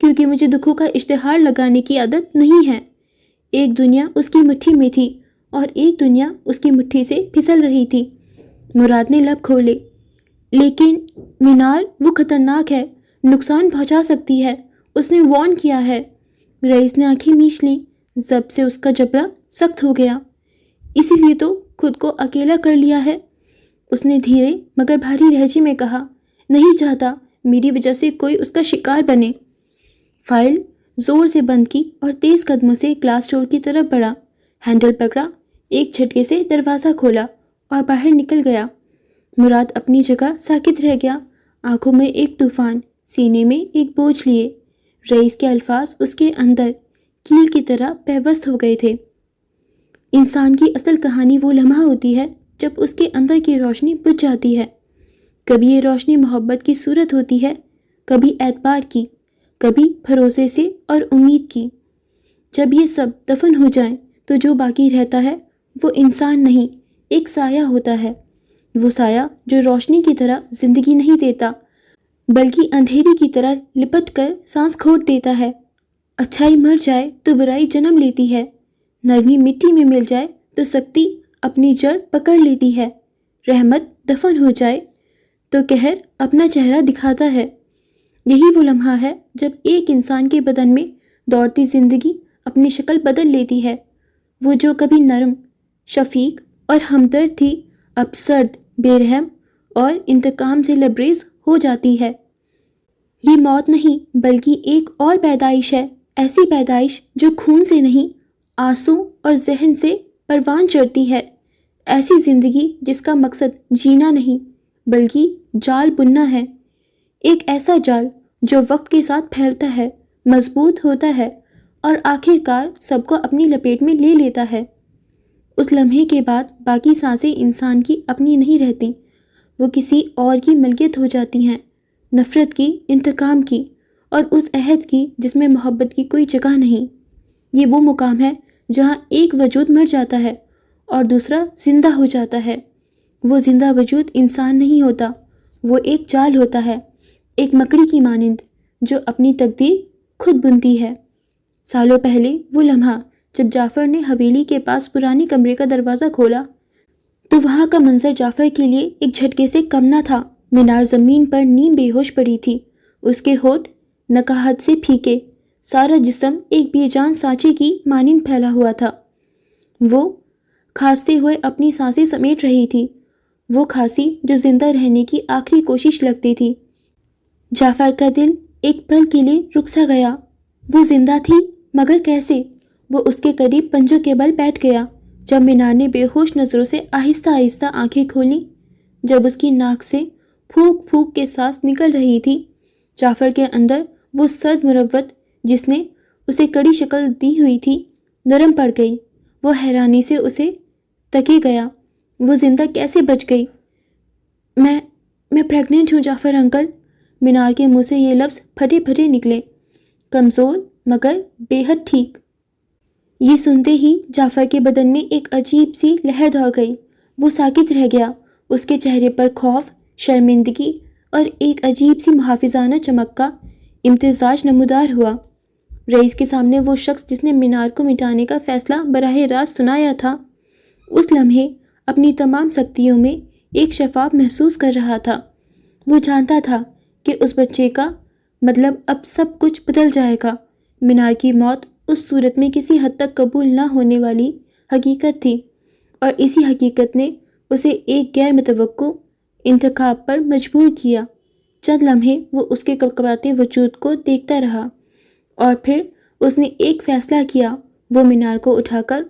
کیونکہ مجھے دکھوں کا اشتہار لگانے کی عادت نہیں ہے۔ ایک دنیا اس کی مٹھی میں تھی اور ایک دنیا اس کی مٹھی سے پھسل رہی تھی۔ مراد نے لب کھولے۔ لیکن مینار، وہ خطرناک ہے، نقصان پہنچا سکتی ہے، اس نے وارن کیا ہے۔ رئیس نے آنکھیں میچ لیں، ضبط سے اس کا جبڑا سخت ہو گیا۔ اسی لیے تو خود کو اکیلا کر لیا ہے، اس نے دھیرے مگر بھاری لہجے میں کہا۔ نہیں چاہتا میری وجہ سے کوئی اس کا شکار بنے۔ فائل زور سے بند کی اور تیز قدموں سے کلاس ڈور کی طرف بڑھا، ہینڈل پکڑا، ایک جھٹکے سے دروازہ کھولا اور باہر نکل گیا۔ مراد اپنی جگہ ساکت رہ گیا، آنکھوں میں ایک طوفان، سینے میں ایک بوجھ لیے۔ رئیس کے الفاظ اس کے اندر کیل کی طرح پیوست ہو گئے تھے۔ انسان کی اصل کہانی وہ لمحہ ہوتی ہے جب اس کے اندر کی روشنی بجھ جاتی ہے۔ کبھی یہ روشنی محبت کی صورت ہوتی ہے، کبھی اعتبار کی، کبھی بھروسے سے اور امید کی۔ جب یہ سب دفن ہو جائیں تو جو باقی رہتا ہے وہ انسان نہیں، ایک سایہ ہوتا ہے۔ وہ سایہ جو روشنی کی طرح زندگی نہیں دیتا بلکہ اندھیری کی طرح لپٹ کر سانس گھونٹ دیتا ہے۔ اچھائی مر جائے تو برائی جنم لیتی ہے، نرمی مٹی میں مل جائے تو سختی اپنی جڑ پکڑ لیتی ہے، رحمت دفن ہو جائے تو قہر اپنا چہرہ دکھاتا ہے۔ یہی وہ لمحہ ہے جب ایک انسان کے بدن میں دوڑتی زندگی اپنی شکل بدل لیتی ہے۔ وہ جو کبھی نرم، شفیق اور ہمدرد تھی، اب سرد، بے رحم اور انتقام سے لبریز ہو جاتی ہے۔ یہ موت نہیں بلکہ ایک اور پیدائش ہے، ایسی پیدائش جو خون سے نہیں، آنسوں اور ذہن سے پروان چڑھتی ہے، ایسی زندگی جس کا مقصد جینا نہیں بلکہ جال بننا ہے، ایک ایسا جال جو وقت کے ساتھ پھیلتا ہے، مضبوط ہوتا ہے اور آخر کار سب کو اپنی لپیٹ میں لے لیتا ہے۔ اس لمحے کے بعد باقی سانسیں انسان کی اپنی نہیں رہتی، وہ کسی اور کی ملکیت ہو جاتی ہیں، نفرت کی، انتقام کی اور اس عہد کی جس میں محبت کی کوئی جگہ نہیں۔ یہ وہ مقام ہے جہاں ایک وجود مر جاتا ہے اور دوسرا زندہ ہو جاتا ہے۔ وہ زندہ وجود انسان نہیں ہوتا، وہ ایک جال ہوتا ہے، ایک مکڑی کی مانند جو اپنی تقدیر خود بنتی ہے۔ سالوں پہلے وہ لمحہ جب جعفر نے حویلی کے پاس پرانے کمرے کا دروازہ کھولا تو وہاں کا منظر جعفر کے لیے ایک جھٹکے سے کم نہ تھا۔ مینار زمین پر نیم بے ہوش پڑی تھی، اس کے ہونٹ نکاہت سے پھیکے، سارا جسم ایک بے جان سانچے کی مانند پھیلا ہوا تھا۔ وہ کھانستے ہوئے اپنی سانسیں سمیٹ رہی تھی، وہ کھانسی جو زندہ رہنے کی آخری کوشش لگتی تھی۔ جعفر کا دل ایک پل کے لیے رک سا گیا۔ وہ زندہ تھی مگر کیسے؟ وہ اس کے قریب پنجوں کے بل بیٹھ گیا۔ جب مینار نے بے ہوش نظروں سے آہستہ آہستہ آنکھیں کھولیں، جب اس کی ناک سے پھونک پھونک کے سانس نکل رہی تھی، جعفر کے اندر وہ سرد مروت جس نے اسے کڑی شکل دی ہوئی تھی نرم پڑ گئی۔ وہ حیرانی سے اسے تکے گیا۔ وہ زندہ کیسے بچ گئی؟ میں پریگننٹ ہوں جعفر انکل۔ مینار کے منہ سے یہ لفظ پھٹے پھٹے نکلے، کمزور مگر بے حد ٹھیک۔ یہ سنتے ہی جعفر کے بدن میں ایک عجیب سی لہر دوڑ گئی، وہ ساکت رہ گیا، اس کے چہرے پر خوف، شرمندگی اور ایک عجیب سی محافظانہ چمک کا امتزاج نمودار ہوا۔ رئیس کے سامنے وہ شخص جس نے مینار کو مٹانے کا فیصلہ براہ راست سنایا تھا، اس لمحے اپنی تمام سختیوں میں ایک شفاف محسوس کر رہا تھا۔ وہ جانتا تھا کہ اس بچے کا مطلب اب سب کچھ بدل جائے گا۔ مینار کی موت اس صورت میں کسی حد تک قبول نہ ہونے والی حقیقت تھی، اور اسی حقیقت نے اسے ایک غیر متوقع انتخاب پر مجبور کیا۔ چند لمحے وہ اس کے کپکپاتے وجود کو دیکھتا رہا، اور پھر اس نے ایک فیصلہ کیا۔ وہ مینار کو اٹھا کر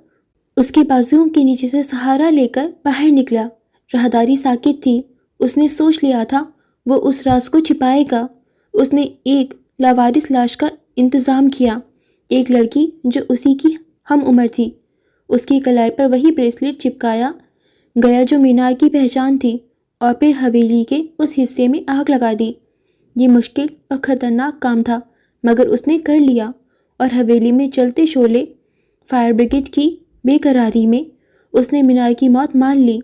اس کے بازوؤں کے نیچے سے سہارا لے کر باہر نکلا۔ راہداری ساکت تھی، اس نے سوچ لیا تھا وہ اس راز کو چھپائے گا۔ اس نے ایک لاوارث لاش کا انتظام کیا، ایک لڑکی جو اسی کی ہم عمر تھی، اس کی کلائی پر وہی بریسلیٹ چپکایا گیا جو مینار کی پہچان تھی، اور پھر حویلی کے اس حصے میں آگ لگا دی۔ یہ مشکل اور خطرناک کام تھا مگر اس نے کر لیا، اور حویلی میں چلتے شعلے فائر بریگیڈ کی بے قراری میں اس نے مینار کی موت مان لی۔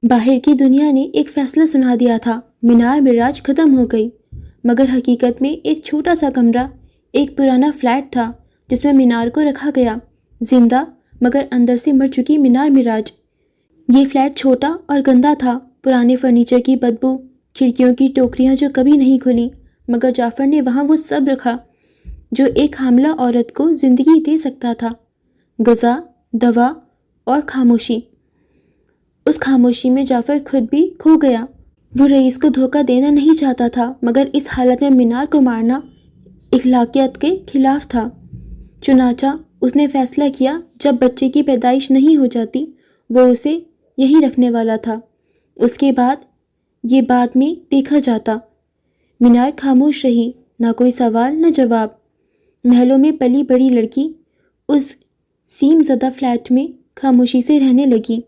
باہر کی دنیا نے ایک فیصلہ سنا دیا تھا، مینار معراج ختم ہو گئی، مگر حقیقت میں ایک چھوٹا سا کمرہ، ایک پرانا فلیٹ تھا جس میں مینار کو رکھا گیا، زندہ مگر اندر سے مر چکی مینار مراج۔ یہ فلیٹ چھوٹا اور گندا تھا، پرانے فرنیچر کی بدبو، کھڑکیوں کی ٹوکریاں جو کبھی نہیں کھلی، مگر جعفر نے وہاں وہ سب رکھا جو ایک حاملہ عورت کو زندگی دے سکتا تھا، غذا، دوا اور خاموشی۔ اس خاموشی میں جعفر خود بھی کھو گیا۔ وہ رئیس کو دھوکہ دینا نہیں چاہتا تھا، مگر اس حالت میں مینار کو مارنا اخلاقیات کے خلاف تھا۔ چنانچہ اس نے فیصلہ کیا جب بچے کی پیدائش نہیں ہو جاتی وہ اسے یہیں رکھنے والا تھا، اس کے بعد یہ بعد میں دیکھا جاتا۔ مینار خاموش رہی، نہ کوئی سوال نہ جواب۔ محلوں میں پلی بڑی لڑکی اس سیم زدہ فلیٹ میں خاموشی سے رہنے لگی۔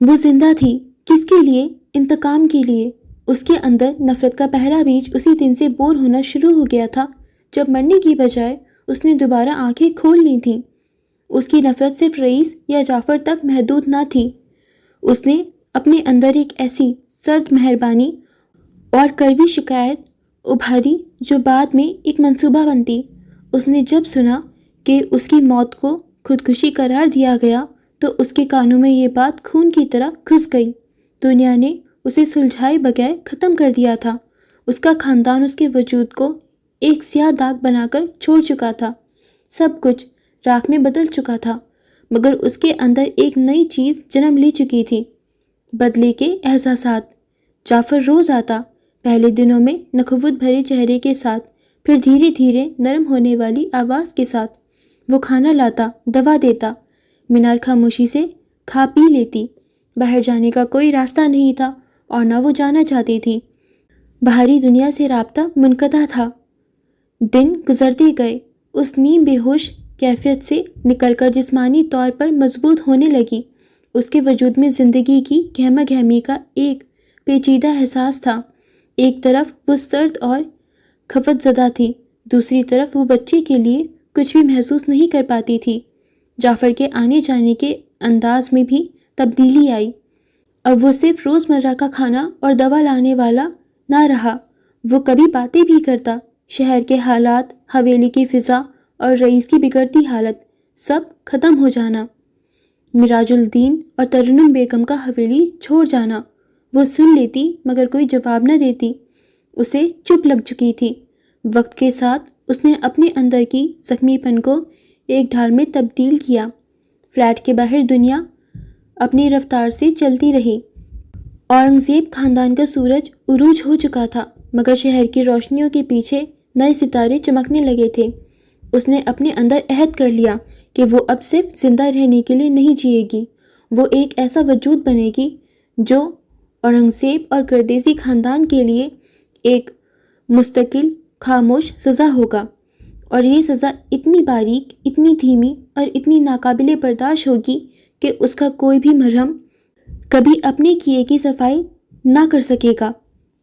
وہ زندہ تھی، کس کے لیے؟ انتقام کے لیے۔ اس کے اندر نفرت کا پہلا بیج اسی دن سے بور ہونا شروع ہو گیا تھا جب مرنے کی بجائے اس نے دوبارہ آنکھیں کھول لی تھیں۔ اس کی نفرت صرف رئیس یا جعفر تک محدود نہ تھی، اس نے اپنے اندر ایک ایسی سرد مہربانی اور کڑوی شکایت ابھاری جو بعد میں ایک منصوبہ بنتی۔ اس نے جب سنا کہ اس کی موت کو خودکشی قرار دیا گیا تو اس کے کانوں میں یہ بات خون کی طرح گھس گئی۔ دنیا نے اسے سلجھائے بغیر ختم کر دیا تھا، اس کا خاندان اس کے وجود کو ایک سیاہ داغ بنا کر چھوڑ چکا تھا، سب کچھ راکھ میں بدل چکا تھا، مگر اس کے اندر ایک نئی چیز جنم لے چکی تھی، بدلے کے احساسات۔ جعفر روز آتا، پہلے دنوں میں نخوت بھرے چہرے کے ساتھ، پھر دھیرے دھیرے نرم ہونے والی آواز کے ساتھ۔ وہ کھانا لاتا، دوا دیتا، مینار خاموشی سے کھا پی لیتی۔ باہر جانے کا کوئی راستہ نہیں تھا اور نہ وہ جانا چاہتی تھی۔ باہری دنیا سے رابطہ منقطع تھا۔ دن گزرتے گئے، اس نیم بے ہوش کیفیت سے نکل کر جسمانی طور پر مضبوط ہونے لگی۔ اس کے وجود میں زندگی کی گہما گہمی کا ایک پیچیدہ احساس تھا۔ ایک طرف وہ سرد اور خفت زدہ تھی، دوسری طرف وہ بچے کے لیے کچھ بھی محسوس نہیں کر پاتی تھی۔ جعفر کے آنے جانے کے انداز میں بھی تبدیلی آئی۔ اب وہ صرف روزمرہ کا کھانا اور دوا لانے والا نہ رہا، وہ کبھی باتیں بھی کرتا۔ شہر کے حالات، حویلی کی فضا اور رئیس کی بگڑتی حالت، سب ختم ہو جانا۔ مراج الدین اور ترنم بیگم کا حویلی چھوڑ جانا، وہ سن لیتی مگر کوئی جواب نہ دیتی، اسے چپ لگ چکی تھی۔ وقت کے ساتھ اس نے اپنے اندر کی زخمی پن کو ایک ڈھال میں تبدیل کیا۔ فلیٹ کے باہر دنیا اپنی رفتار سے چلتی رہی۔ اورنگزیب خاندان کا سورج عروج ہو چکا تھا، مگر شہر کی روشنیوں کے پیچھے نئے ستارے چمکنے لگے تھے۔ اس نے اپنے اندر عہد کر لیا کہ وہ اب صرف زندہ رہنے کے لیے نہیں جیے گی، وہ ایک ایسا وجود بنے گی جو اورنگزیب اور گردیزی خاندان کے لیے ایک مستقل خاموش سزا ہوگا، اور یہ سزا اتنی باریک، اتنی دھیمی اور اتنی ناقابل برداشت ہوگی کہ اس کا کوئی بھی مرہم کبھی اپنے کیے کی صفائی نہ کر سکے گا۔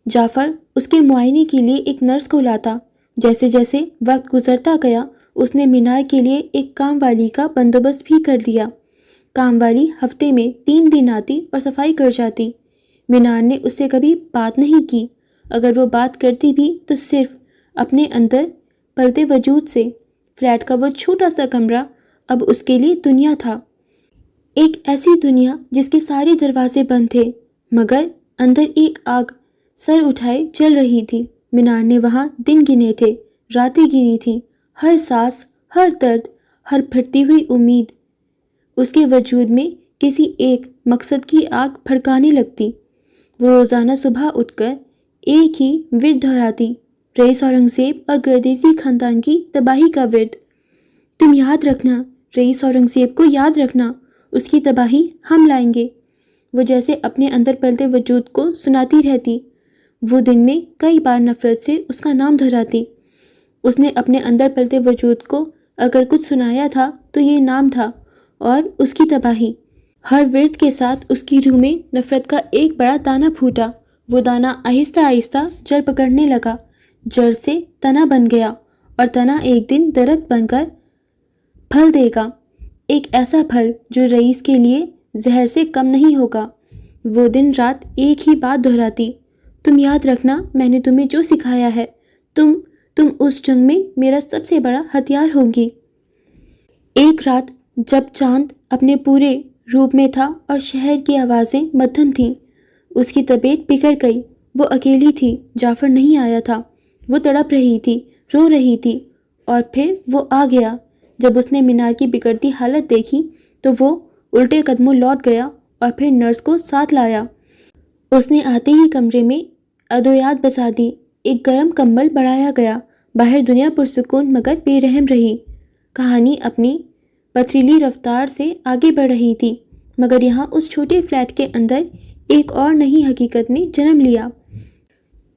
جعفر اس کے معائنے کے لیے ایک نرس کو لاتا۔ جیسے جیسے وقت گزرتا گیا اس نے مینار کے لیے ایک کام والی کا بندوبست بھی کر دیا۔ کام والی ہفتے میں 3 دن آتی اور صفائی کر جاتی۔ مینار نے اس سے کبھی بات نہیں کی، اگر وہ بات کرتی بھی تو صرف اپنے اندر پلتے وجود سے۔ فلیٹ کا وہ چھوٹا سا کمرہ اب اس کے لیے دنیا تھا، ایک ایسی دنیا جس کے سارے دروازے بند تھے، مگر اندر ایک آگ سر اٹھائے جل رہی تھی۔ مینار نے وہاں دن گنے تھے، راتیں گنی تھیں، ہر سانس، ہر درد، ہر پھٹتی ہوئی امید اس کے وجود میں کسی ایک مقصد کی آگ بھڑکانے لگتی۔ وہ روزانہ صبح اٹھ کر ایک ہی ورد دہراتی، رئیس اورنگزیب اور گردیزی خاندان کی تباہی کا ورد۔ تم یاد رکھنا، رئیس اورنگزیب کو یاد رکھنا، اس کی تباہی ہم لائیں گے۔ وہ جیسے اپنے اندر پلتے وجود کو سناتی رہتی، وہ دن میں کئی بار نفرت سے اس کا نام دہراتی۔ اس نے اپنے اندر پلتے وجود کو اگر کچھ سنایا تھا تو یہ نام تھا اور اس کی تباہی۔ ہر ورد کے ساتھ اس کی روح میں نفرت کا ایک بڑا دانہ پھوٹا۔ وہ دانہ آہستہ آہستہ جڑ پکڑنے لگا، جڑ سے تنا بن گیا اور تنا ایک دن درخت بن کر پھل دے گا، ایک ایسا پھل جو رئیس کے لیے زہر سے کم نہیں ہوگا۔ وہ دن رات ایک ہی بات دہراتی، تم یاد رکھنا میں نے تمہیں جو سکھایا ہے، تم تم اس جنگ میں میرا سب سے بڑا ہتھیار ہوگی۔ ایک رات جب چاند اپنے پورے روپ میں تھا اور شہر کی آوازیں مدھم تھیں، اس کی طبیعت بگڑ گئی۔ وہ اکیلی تھی، جعفر نہیں آیا تھا۔ وہ تڑپ رہی تھی، رو رہی تھی، اور پھر وہ آ گیا۔ جب اس نے مینار کی بگڑتی حالت دیکھی تو وہ الٹے قدموں لوٹ گیا اور پھر نرس کو ساتھ لایا۔ اس نے آتے ہی کمرے میں ادویات بسا دی۔ ایک گرم کمبل بڑھایا گیا۔ باہر دنیا پرسکون مگر بے رحم رہی۔ کہانی اپنی پتھریلی رفتار سے آگے بڑھ رہی تھی، مگر یہاں اس چھوٹے فلیٹ کے اندر ایک اور نئی حقیقت نے جنم لیا۔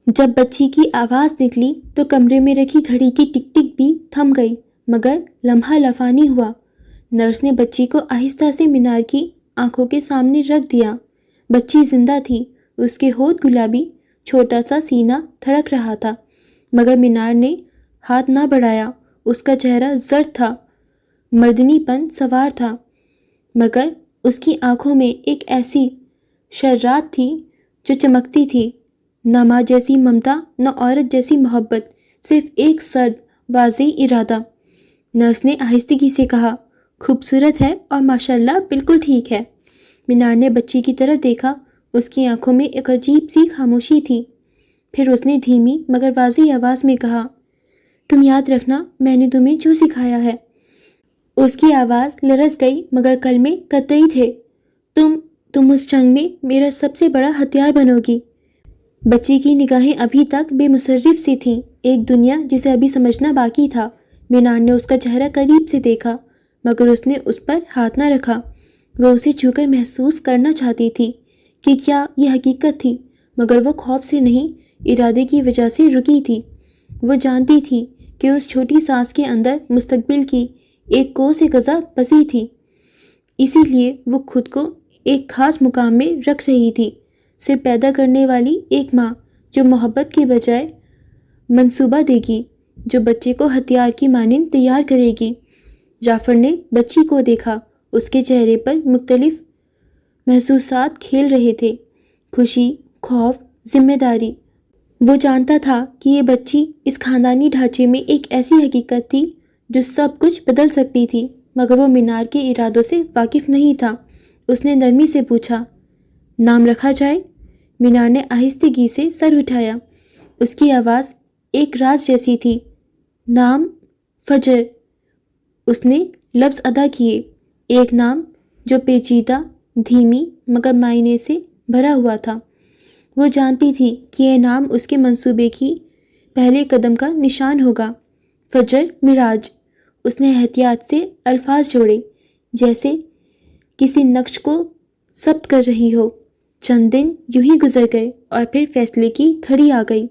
جب بچی کی آواز نکلی تو کمرے میں رکھی گھڑی کی ٹک ٹک بھی تھم گئی، مگر لمحہ لفانی ہوا۔ نرس نے بچی کو آہستہ سے مینار کی آنکھوں کے سامنے رکھ دیا۔ بچی زندہ تھی، اس کے ہونٹ گلابی، چھوٹا سا سینہ دھڑک رہا تھا، مگر مینار نے ہاتھ نہ بڑھایا۔ اس کا چہرہ زرد تھا، مردنی پن سوار تھا، مگر اس کی آنکھوں میں ایک ایسی شرارت تھی جو چمکتی تھی۔ نہ ماں جیسی ممتا، نہ عورت جیسی محبت، صرف ایک سرد واضح ارادہ۔ نرس نے آہستگی سے کہا، خوبصورت ہے اور ماشاءاللہ بالکل ٹھیک ہے۔ مینار نے بچی کی طرف دیکھا۔ اس کی آنکھوں میں ایک عجیب سی خاموشی تھی۔ پھر اس نے دھیمی مگر واضح آواز میں کہا، تم یاد رکھنا میں نے تمہیں جو سکھایا ہے۔ اس کی آواز لرز گئی مگر کلمے قطعی تھے، تم اس جنگ میں میرا سب سے بڑا ہتھیار بنو گی۔ بچی کی نگاہیں ابھی تک بے مصرف سی تھیں، ایک دنیا جسے ابھی سمجھنا باقی تھا۔ مینار نے اس کا چہرہ قریب سے دیکھا، مگر اس نے اس پر ہاتھ نہ رکھا۔ وہ اسے چھو کر محسوس کرنا چاہتی تھی کہ کیا یہ حقیقت تھی، مگر وہ خوف سے نہیں، ارادے کی وجہ سے رکی تھی۔ وہ جانتی تھی کہ اس چھوٹی سانس کے اندر مستقبل کی ایک کوس غذا بسی تھی، اسی لیے وہ خود کو ایک خاص مقام میں رکھ رہی تھی، صرف پیدا کرنے والی ایک ماں جو محبت کی بجائے منصوبہ دے گی، جو بچے کو ہتھیار کی مانند تیار کرے گی۔ جعفر نے بچی کو دیکھا، اس کے چہرے پر مختلف محسوسات کھیل رہے تھے، خوشی، خوف، ذمہ داری۔ وہ جانتا تھا کہ یہ بچی اس خاندانی ڈھانچے میں ایک ایسی حقیقت تھی جو سب کچھ بدل سکتی تھی، مگر وہ مینار کے ارادوں سے واقف نہیں تھا۔ اس نے نرمی سے پوچھا، نام رکھا جائے؟ مینار نے آہستگی سے سر اٹھایا۔ اس کی آواز ایک راز جیسی تھی۔ نام فجر۔ اس نے لفظ ادا کیے، ایک نام جو پیچیدہ، دھیمی مگر معنی سے بھرا ہوا تھا۔ وہ جانتی تھی کہ یہ نام اس کے منصوبے کی پہلے قدم کا نشان ہوگا۔ فجر معراج۔ اس نے احتیاط سے الفاظ جوڑے، جیسے کسی نقش کو ضبط کر رہی ہو۔ چند دن یوں ہی گزر گئے اور پھر فیصلے کی گھڑی آ گئی۔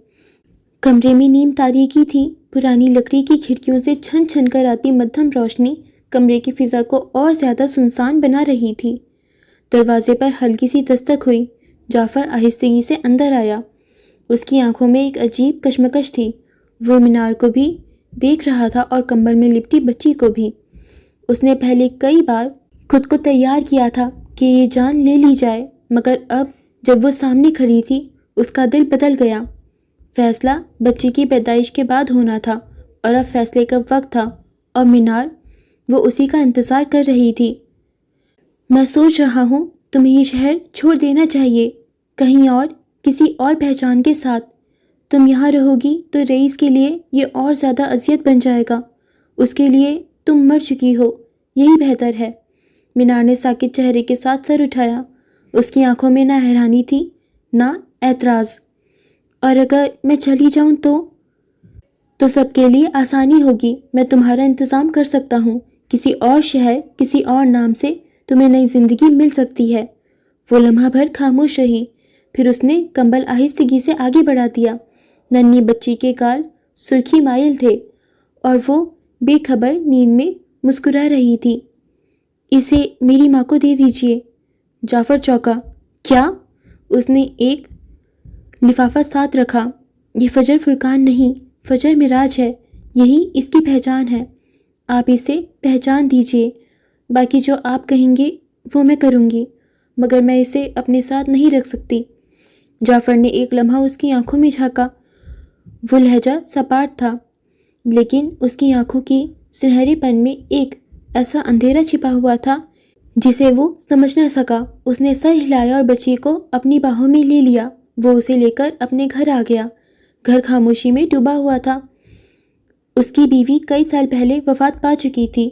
کمرے میں نیم تاریکی تھی، پرانی لکڑی کی کھڑکیوں سے چھن چھن کر آتی مدھم روشنی کمرے کی فضا کو اور زیادہ سنسان بنا رہی تھی۔ دروازے پر ہلکی سی دستک ہوئی۔ جعفر آہستگی سے اندر آیا۔ اس کی آنکھوں میں ایک عجیب کشمکش تھی۔ وہ مینار کو بھی دیکھ رہا تھا اور کمبل میں لپٹی بچی کو بھی۔ اس نے پہلے کئی بار خود کو تیار کیا تھا کہ یہ جان لے لی جائے، مگر اب جب وہ سامنے کھڑی تھی اس کا دل بدل گیا۔ فیصلہ بچی کی پیدائش کے بعد ہونا تھا اور اب فیصلے کا وقت تھا، اور مینار، وہ اسی کا انتظار کر رہی تھی۔ میں سوچ رہا ہوں تمہیں یہ شہر چھوڑ دینا چاہیے، کہیں اور، کسی اور پہچان کے ساتھ۔ تم یہاں رہو گی تو رئیس کے لیے یہ اور زیادہ اذیت بن جائے گا، اس کے لیے تم مر چکی ہو، یہی بہتر ہے۔ مینار نے ساکت چہرے کے ساتھ سر اٹھایا۔ اس کی آنکھوں میں نہ حیرانی تھی نہ اعتراض۔ اور اگر میں چلی جاؤں تو سب کے لیے آسانی ہوگی، میں تمہارا انتظام کر سکتا ہوں، کسی اور شہر، کسی اور نام سے تمہیں نئی زندگی مل سکتی ہے۔ وہ لمحہ بھر خاموش رہی، پھر اس نے کمبل آہستگی سے آگے بڑھا دیا۔ ننھی بچی کے گال سرخی مائل تھے اور وہ بے خبر نیند میں مسکرا رہی تھی۔ اسے میری ماں کو دے دیجیے۔ جعفر چونکا۔ کیا؟ اس نے ایک لفافہ ساتھ رکھا۔ یہ فجر فرقان نہیں، فجر معراج ہے، یہی اس کی پہچان ہے، آپ اسے پہچان دیجیے۔ باقی جو آپ کہیں گے وہ میں کروں گی، مگر میں اسے اپنے ساتھ نہیں رکھ سکتی۔ جعفر نے ایک لمحہ اس کی آنکھوں میں جھانکا۔ وہ لہجہ سپاٹ تھا، لیکن اس کی آنکھوں کی سنہرے پن میں ایک ایسا اندھیرا چھپا ہوا تھا جسے وہ سمجھ نہ سکا۔ اس نے سر ہلایا اور بچی کو اپنی باہوں میں لے لیا۔ وہ اسے لے کر اپنے گھر آ گیا۔ گھر خاموشی میں ڈوبا ہوا تھا۔ اس کی بیوی کئی سال پہلے وفات پا چکی تھی۔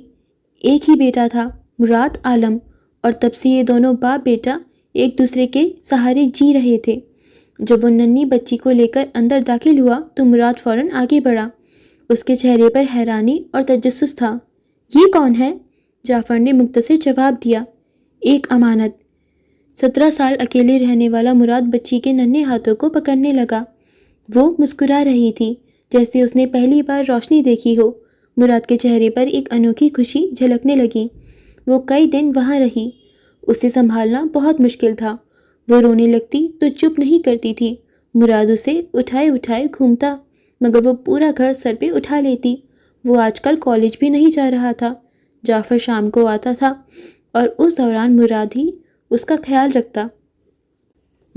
ایک ہی بیٹا تھا، مراد عالم، اور تب سے یہ دونوں باپ بیٹا ایک دوسرے کے سہارے جی رہے تھے۔ جب وہ ننھی بچی کو لے کر اندر داخل ہوا تو مراد فوراً آگے بڑھا۔ اس کے چہرے پر حیرانی اور تجسس تھا۔ یہ کون ہے؟ جعفر نے مختصر جواب دیا، ایک امانت۔ 17 سال اکیلے رہنے والا مراد بچی کے ننھے ہاتھوں کو پکڑنے لگا۔ وہ مسکرا رہی تھی جیسے اس نے پہلی بار روشنی دیکھی ہو۔ مراد کے چہرے پر ایک انوکھی خوشی جھلکنے لگی۔ وہ کئی دن وہاں رہی۔ اسے سنبھالنا بہت مشکل تھا۔ وہ رونے لگتی تو چپ نہیں کرتی تھی۔ مراد اسے اٹھائے اٹھائے گھومتا، مگر وہ پورا گھر سر پہ اٹھا لیتی۔ وہ آج کل کالج بھی نہیں جا رہا تھا۔ جعفر شام کو آتا تھا اور اس دوران مراد ہی اس کا خیال رکھتا۔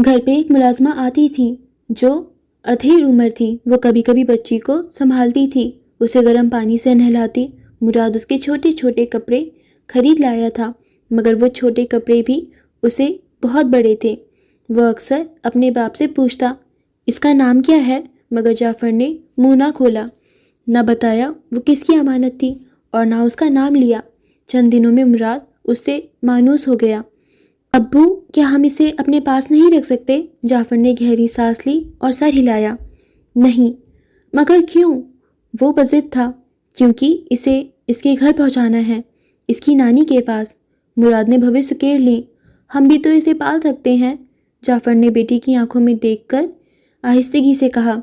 گھر پہ ایک ملازمہ آتی تھی جو ادھیڑ عمر تھی۔ وہ کبھی کبھی بچی کو سنبھالتی تھی، اسے گرم پانی سے نہلاتی۔ مراد اس کے چھوٹے چھوٹے کپڑے خرید لایا تھا، مگر وہ چھوٹے کپڑے بھی اسے بہت بڑے تھے۔ وہ اکثر اپنے باپ سے پوچھتا، اس کا نام کیا ہے؟ مگر جعفر نے منہ نہ کھولا، نہ بتایا وہ کس کی امانت تھی اور نہ اس کا نام لیا۔ چند دنوں میں مراد اس سے مانوس ہو گیا۔ ابو، کیا ہم اسے اپنے پاس نہیں رکھ سکتے؟ جعفر نے گہری سانس لی اور سر ہلایا۔ نہیں۔ مگر کیوں؟ وہ بضد تھا۔ کیونکہ اسے اس کے گھر پہنچانا ہے، اس کی نانی کے پاس۔ مراد نے بھویں سکیڑ لی۔ ہم بھی تو اسے پال سکتے ہیں، جعفر نے بیٹی کی آنکھوں میں دیکھ کر آہستگی سے کہا۔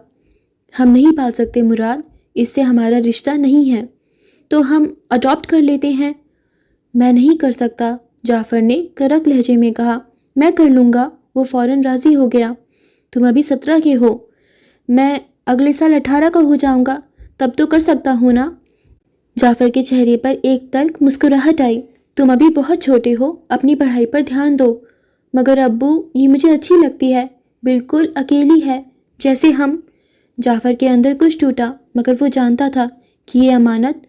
ہم نہیں پال سکتے مراد، اس سے ہمارا رشتہ نہیں ہے۔ تو ہم اڈاپٹ کر لیتے ہیں۔ میں نہیں کر سکتا، جعفر نے کرک لہجے میں کہا۔ میں کر لوں گا، وہ فوراً راضی ہو گیا۔ تم ابھی 17 کے ہو، میں اگلے سال 18 کا ہو جاؤں گا، تب تو کر سکتا ہوں نا؟ جعفر کے چہرے پر ایک تلخ مسکراہٹ آئی۔ تم ابھی بہت چھوٹے ہو، اپنی پڑھائی پر دھیان دو۔ مگر ابو، یہ مجھے اچھی لگتی ہے، بالکل اکیلی ہے جیسے ہم۔ جعفر کے اندر کچھ ٹوٹا، مگر وہ جانتا تھا کہ یہ امانت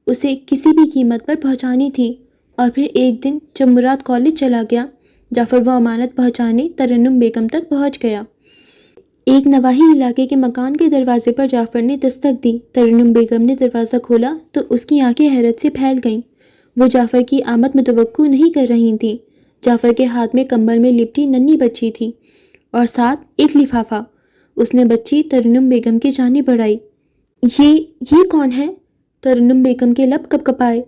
اسے کسی بھی قیمت پر پہنچانی تھی۔ اور پھر ایک دن جب مراد کالج چلا گیا، جعفر وہ امانت پہنچانے ترنم بیگم تک پہنچ گیا۔ ایک نواحی علاقے کے مکان کے دروازے پر جعفر نے دستک دی۔ ترنم بیگم نے دروازہ کھولا تو اس کی آنکھیں حیرت سے پھیل گئیں۔ وہ جعفر کی آمد متوقع نہیں کر رہی تھیں۔ جعفر کے ہاتھ میں کمبل میں لپٹی ننھی بچی تھی اور ساتھ ایک لفافہ۔ اس نے بچی ترنم بیگم کی جانب بڑھائی۔ یہ کون ہے؟ ترنم بیگم کے لب کپکپائے۔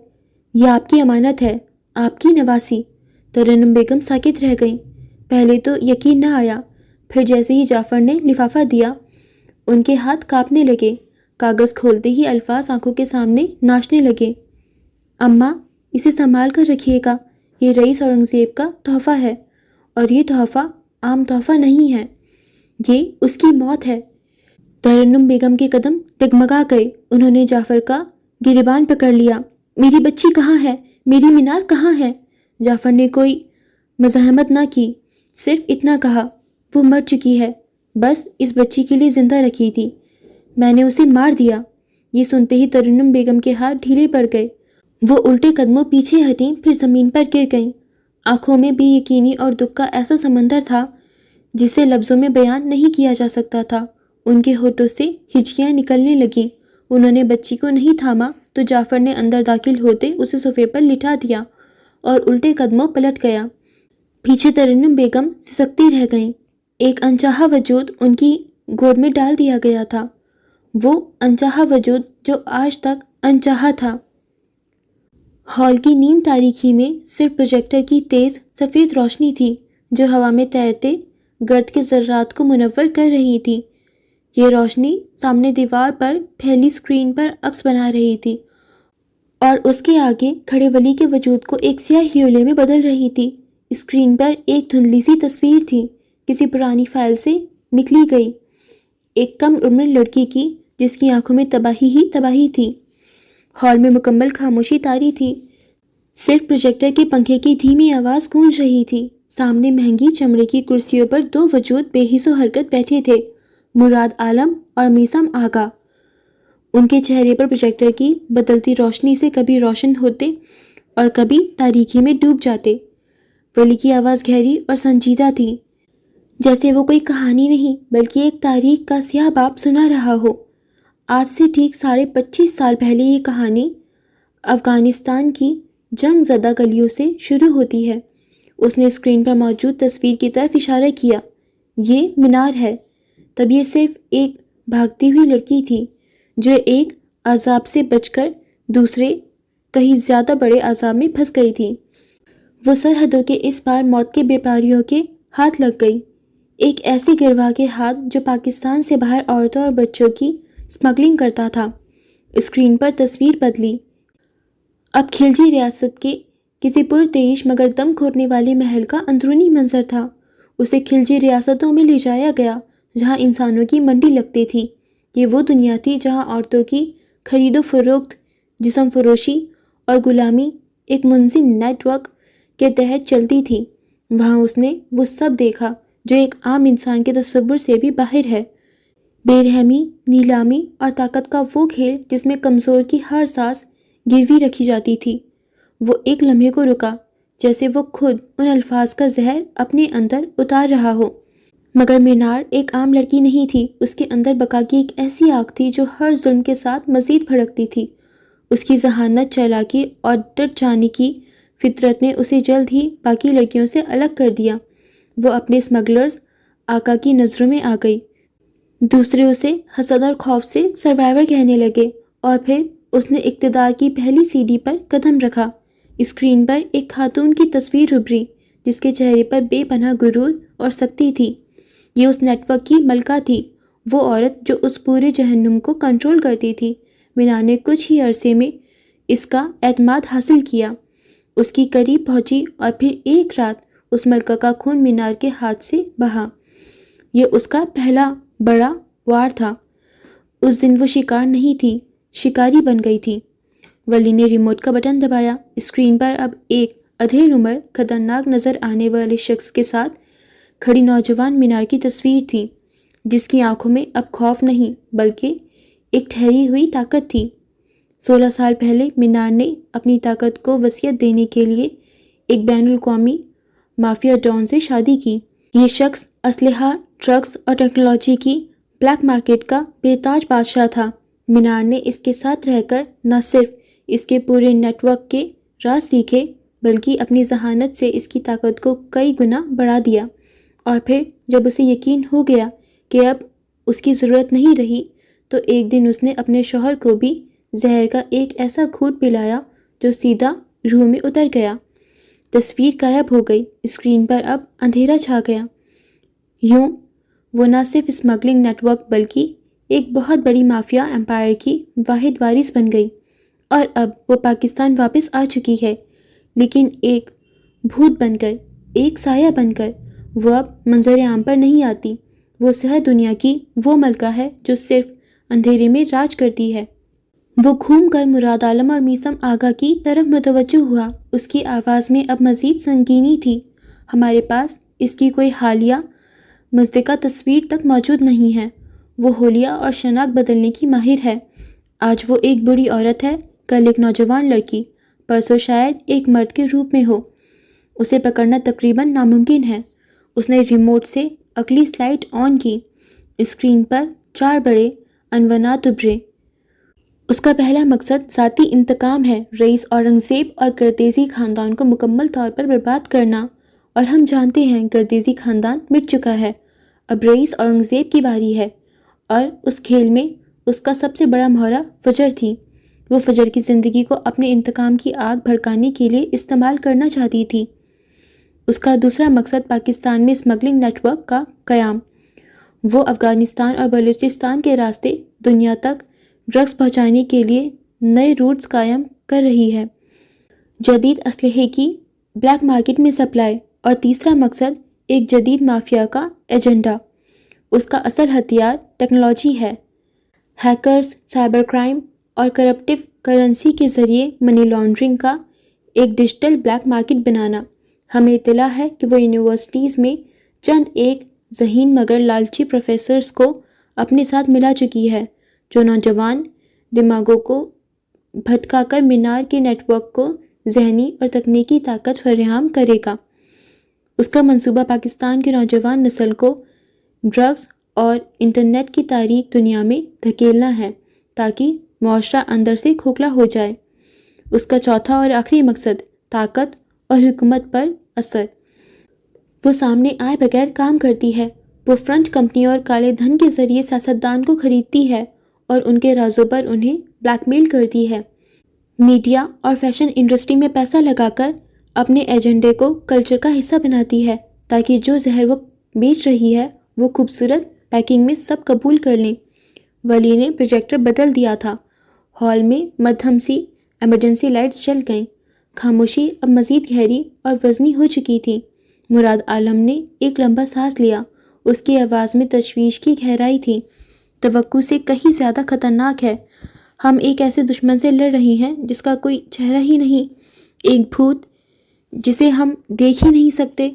یہ آپ کی امانت ہے، آپ کی نواسی۔ ترنم بیگم ساکت رہ گئیں۔ پہلے تو یقین نہ آیا، پھر جیسے ہی جعفر نے لفافہ دیا ان کے ہاتھ کانپنے لگے۔ کاغذ کھولتے ہی الفاظ آنکھوں کے سامنے ناچنے لگے۔ اماں، اسے سنبھال کر رکھیے گا، یہ رئیس اورنگزیب کا تحفہ ہے، اور یہ تحفہ عام تحفہ نہیں ہے، یہ اس کی موت ہے۔ ترنم بیگم کے قدم ڈگمگا گئے۔ انہوں نے جعفر کا گریبان پکڑ لیا۔ میری بچی کہاں ہے؟ میری مینار کہاں ہے؟ جعفر نے کوئی مزاحمت نہ کی، صرف اتنا کہا، وہ مر چکی ہے، بس اس بچی کے لیے زندہ رکھی تھی، میں نے اسے مار دیا۔ یہ سنتے ہی ترنم بیگم کے ہاتھ ڈھیلے پڑ گئے۔ وہ الٹے قدموں پیچھے ہٹیں، پھر زمین پر گر گئیں۔ آنکھوں میں بے یقینی اور دکھ کا ایسا سمندر تھا جسے لفظوں میں بیان نہیں کیا جا سکتا تھا۔ ان کے ہونٹوں سے ہچکیاں نکلنے لگیں۔ انہوں نے بچی کو نہیں تھاما تو جعفر نے اندر داخل ہوتے اسے صفحے پر لٹا دیا اور الٹے قدموں پلٹ گیا۔ پیچھے ترنم بیگم سسکتی رہ گئیں۔ ایک انچاہا وجود ان کی گود میں ڈال دیا گیا تھا، وہ انچاہا وجود جو آج تک انچاہا تھا۔ ہال کی نیم تاریکی میں صرف پروجیکٹر کی تیز سفید روشنی تھی جو ہوا میں تیرتے گرد کے ذرات کو منور کر رہی تھی۔ یہ روشنی سامنے دیوار پر پھیلی اسکرین پر عکس بنا رہی تھی اور اس کے آگے کھڑے ولی کے وجود کو ایک سیاہ ہیولے میں بدل رہی تھی۔ اسکرین پر ایک دھندلی سی تصویر تھی، کسی پرانی فائل سے نکلی گئی، ایک کم عمر لڑکی کی جس کی آنکھوں میں تباہی ہی تباہی تھی۔ ہال میں مکمل خاموشی طاری تھی، صرف پروجیکٹر کے پنکھے کی دھیمی آواز گونج رہی تھی۔ سامنے مہنگی چمڑے کی کرسیوں پر دو وجود بے حس و حرکت بیٹھے تھے، مراد عالم اور میثم آغا۔ ان کے چہرے پر پروجیکٹر کی بدلتی روشنی سے کبھی روشن ہوتے اور کبھی تاریکی میں ڈوب جاتے۔ ولی کی آواز گہری اور سنجیدہ تھی، جیسے وہ کوئی کہانی نہیں بلکہ ایک تاریخ کا سیاہ باب سنا رہا ہو۔ آج سے ٹھیک 25.5 سال پہلے یہ کہانی افغانستان کی جنگ زدہ گلیوں سے شروع ہوتی ہے۔ اس نے اسکرین پر موجود تصویر کی طرف اشارہ کیا۔ یہ مینار ہے۔ تب یہ صرف ایک بھاگتی ہوئی لڑکی تھی جو ایک عذاب سے بچ کر دوسرے کہیں زیادہ بڑے عذاب میں پھنس گئی تھی۔ وہ سرحدوں کے اس پار موت کے بیپاریوں کے ہاتھ لگ گئی، ایک ایسی گروہ کے ہاتھ جو پاکستان سے باہر عورتوں اور بچوں کی اسمگلنگ کرتا تھا۔ اسکرین پر تصویر بدلی۔ اب کھلجی ریاست کے کسی پرتعیش مگر دم گھوٹنے والے محل کا اندرونی منظر تھا۔ اسے کھلجی ریاستوں میں لے جایا گیا جہاں انسانوں کی منڈی لگتی تھی۔ یہ وہ دنیا تھی جہاں عورتوں کی خرید و فروخت، جسم فروشی اور غلامی ایک منظم نیٹ ورک کے تحت چلتی تھی۔ وہاں اس نے وہ سب دیکھا جو ایک عام انسان کے تصور سے بھی باہر ہے، بے رحمی، نیلامی اور طاقت کا وہ کھیل جس میں کمزور کی ہر سانس گروی رکھی جاتی تھی۔ وہ ایک لمحے کو رکا، جیسے وہ خود ان الفاظ کا زہر اپنے اندر اتار رہا ہو۔ مگر مینار ایک عام لڑکی نہیں تھی، اس کے اندر بقا کی ایک ایسی آگ تھی جو ہر ظلم کے ساتھ مزید بھڑکتی تھی۔ اس کی ذہانت، چالاکی اور ڈٹ جانے کی فطرت نے اسے جلد ہی باقی لڑکیوں سے الگ کر دیا۔ وہ اپنے اسمگلرز آقا کی نظروں میں آ گئی۔ دوسرے اسے حسد اور خوف سے سروائیور کہنے لگے، اور پھر اس نے اقتدار کی پہلی سیڑھی پر قدم رکھا۔ اسکرین پر ایک خاتون کی تصویر ابھری جس کے چہرے پر بے پناہ غرور اور سختی تھی۔ یہ اس نیٹ ورک کی ملکہ تھی، وہ عورت جو اس پورے جہنم کو کنٹرول کرتی تھی۔ مینا نے کچھ ہی عرصے میں اس کا اعتماد حاصل کیا، اس کی قریب پہنچی، اور پھر ایک رات اس ملکہ کا خون مینار کے ہاتھ سے بہا۔ یہ اس کا پہلا بڑا وار تھا۔ اس دن وہ شکار نہیں تھی، شکاری بن گئی تھی۔ ولی نے ریموٹ کا بٹن دبایا۔ اسکرین پر اب ایک ادھیڑ عمر، خطرناک نظر آنے والے شخص کے ساتھ کھڑی نوجوان مینار کی تصویر تھی، جس کی آنکھوں میں اب خوف نہیں بلکہ ایک ٹھہری ہوئی طاقت تھی۔ 16 سال پہلے مینار نے اپنی طاقت کو وسعت دینے کے لیے ایک بین الاقوامی مافیا ڈان سے شادی کی۔ یہ شخص اسلحہ، ڈرگس اور ٹیکنالوجی کی بلیک مارکیٹ کا بے تاج بادشاہ تھا۔ مینار نے اس کے ساتھ رہ کر نہ صرف اس کے پورے نیٹ ورک کے راز سیکھے بلکہ اپنی ذہانت سے اس کی طاقت کو کئی گنا بڑھا دیا۔ اور پھر جب اسے یقین ہو گیا کہ اب اس کی ضرورت نہیں رہی، تو ایک دن اس نے اپنے شوہر کو بھی زہر کا ایک ایسا گھونٹ پلایا جو سیدھا روح میں اتر گیا۔ تصویر غائب ہو گئی۔ اسکرین پر اب اندھیرا چھا گیا۔ یوں وہ نہ صرف اسمگلنگ نیٹ ورک بلکہ ایک بہت بڑی مافیا امپائر کی واحد وارث بن گئی، اور اب وہ پاکستان واپس آ چکی ہے، لیکن ایک بھوت بن کر، ایک سایہ بن کر۔ وہ اب منظر عام پر نہیں آتی، وہ سحر دنیا کی وہ ملکہ ہے جو صرف اندھیرے میں راج کرتی ہے۔ وہ گھوم کر مراد عالم اور میثم آغا کی طرف متوجہ ہوا۔ اس کی آواز میں اب مزید سنگینی تھی۔ ہمارے پاس اس کی کوئی حالیہ مصدقہ تصویر تک موجود نہیں ہے۔ وہ حلیہ اور شناخت بدلنے کی ماہر ہے۔ آج وہ ایک بوڑھی عورت ہے، کل ایک نوجوان لڑکی، پرسوں شاید ایک مرد کے روپ میں ہو۔ اسے پکڑنا تقریباً ناممکن ہے۔ اس نے ریموٹ سے اگلی سلائیڈ آن کی۔ اسکرین پر 4 بڑے عنوانات ابھرے۔ اس کا پہلا مقصد ذاتی انتقام ہے، رئیس اورنگزیب اور گردیزی خاندان کو مکمل طور پر برباد کرنا، اور ہم جانتے ہیں گردیزی خاندان مٹ چکا ہے۔ اب رئیس اورنگزیب کی باری ہے، اور اس کھیل میں اس کا سب سے بڑا مہرہ فجر تھی۔ وہ فجر کی زندگی کو اپنے انتقام کی آگ بھڑکانے کے لیے استعمال کرنا چاہتی تھی۔ اس کا دوسرا مقصد پاکستان میں اسمگلنگ نیٹ ورک کا قیام۔ وہ افغانستان اور بلوچستان کے راستے دنیا تک ڈرگس پہنچانے کے لیے نئے روٹس قائم کر رہی ہے، جدید اسلحے کی بلیک مارکیٹ میں سپلائی۔ اور تیسرا مقصد ایک جدید مافیا کا ایجنڈا۔ اس کا اصل ہتھیار ٹیکنالوجی ہے، ہیکرز، سائبر کرائم اور کرپٹیو کرنسی کے ذریعے منی لانڈرنگ کا ایک ڈیجیٹل بلیک مارکیٹ بنانا۔ ہمیں اطلاع ہے کہ وہ یونیورسٹیز میں چند ایک ذہین مگر لالچی پروفیسرز کو اپنے ساتھ ملا چکی ہے، جو نوجوان دماغوں کو بھٹکا کر مینار کے نیٹ ورک کو ذہنی اور تکنیکی طاقت فراہم کرے گا۔ اس کا منصوبہ پاکستان کی نوجوان نسل کو ڈرگز اور انٹرنیٹ کی تاریک دنیا میں دھکیلنا ہے تاکہ معاشرہ اندر سے کھوکھلا ہو جائے۔ اس کا چوتھا اور آخری مقصد طاقت اور حکومت پر اثر۔ وہ سامنے آئے بغیر کام کرتی ہے۔ وہ فرنٹ کمپنیوں اور کالے دھن کے ذریعے سیاستدان کو خریدتی ہے اور ان کے رازوں پر انہیں بلیک میل کرتی ہے۔ میڈیا اور فیشن انڈسٹری میں پیسہ لگا کر اپنے ایجنڈے کو کلچر کا حصہ بناتی ہے تاکہ جو زہر وہ بیچ رہی ہے وہ خوبصورت پیکنگ میں سب قبول کر لیں۔ ولی نے پروجیکٹر بدل دیا تھا۔ ہال میں مدھم سی ایمرجنسی لائٹس جل گئیں۔ خاموشی اب مزید گہری اور وزنی ہو چکی تھی۔ مراد عالم نے ایک لمبا سانس لیا۔ اس کی آواز میں تشویش کی گہرائی تھی۔ توقع سے کہیں زیادہ خطرناک ہے۔ ہم ایک ایسے دشمن سے لڑ رہے ہیں جس کا کوئی چہرہ ہی نہیں، ایک بھوت جسے ہم دیکھ ہی نہیں سکتے۔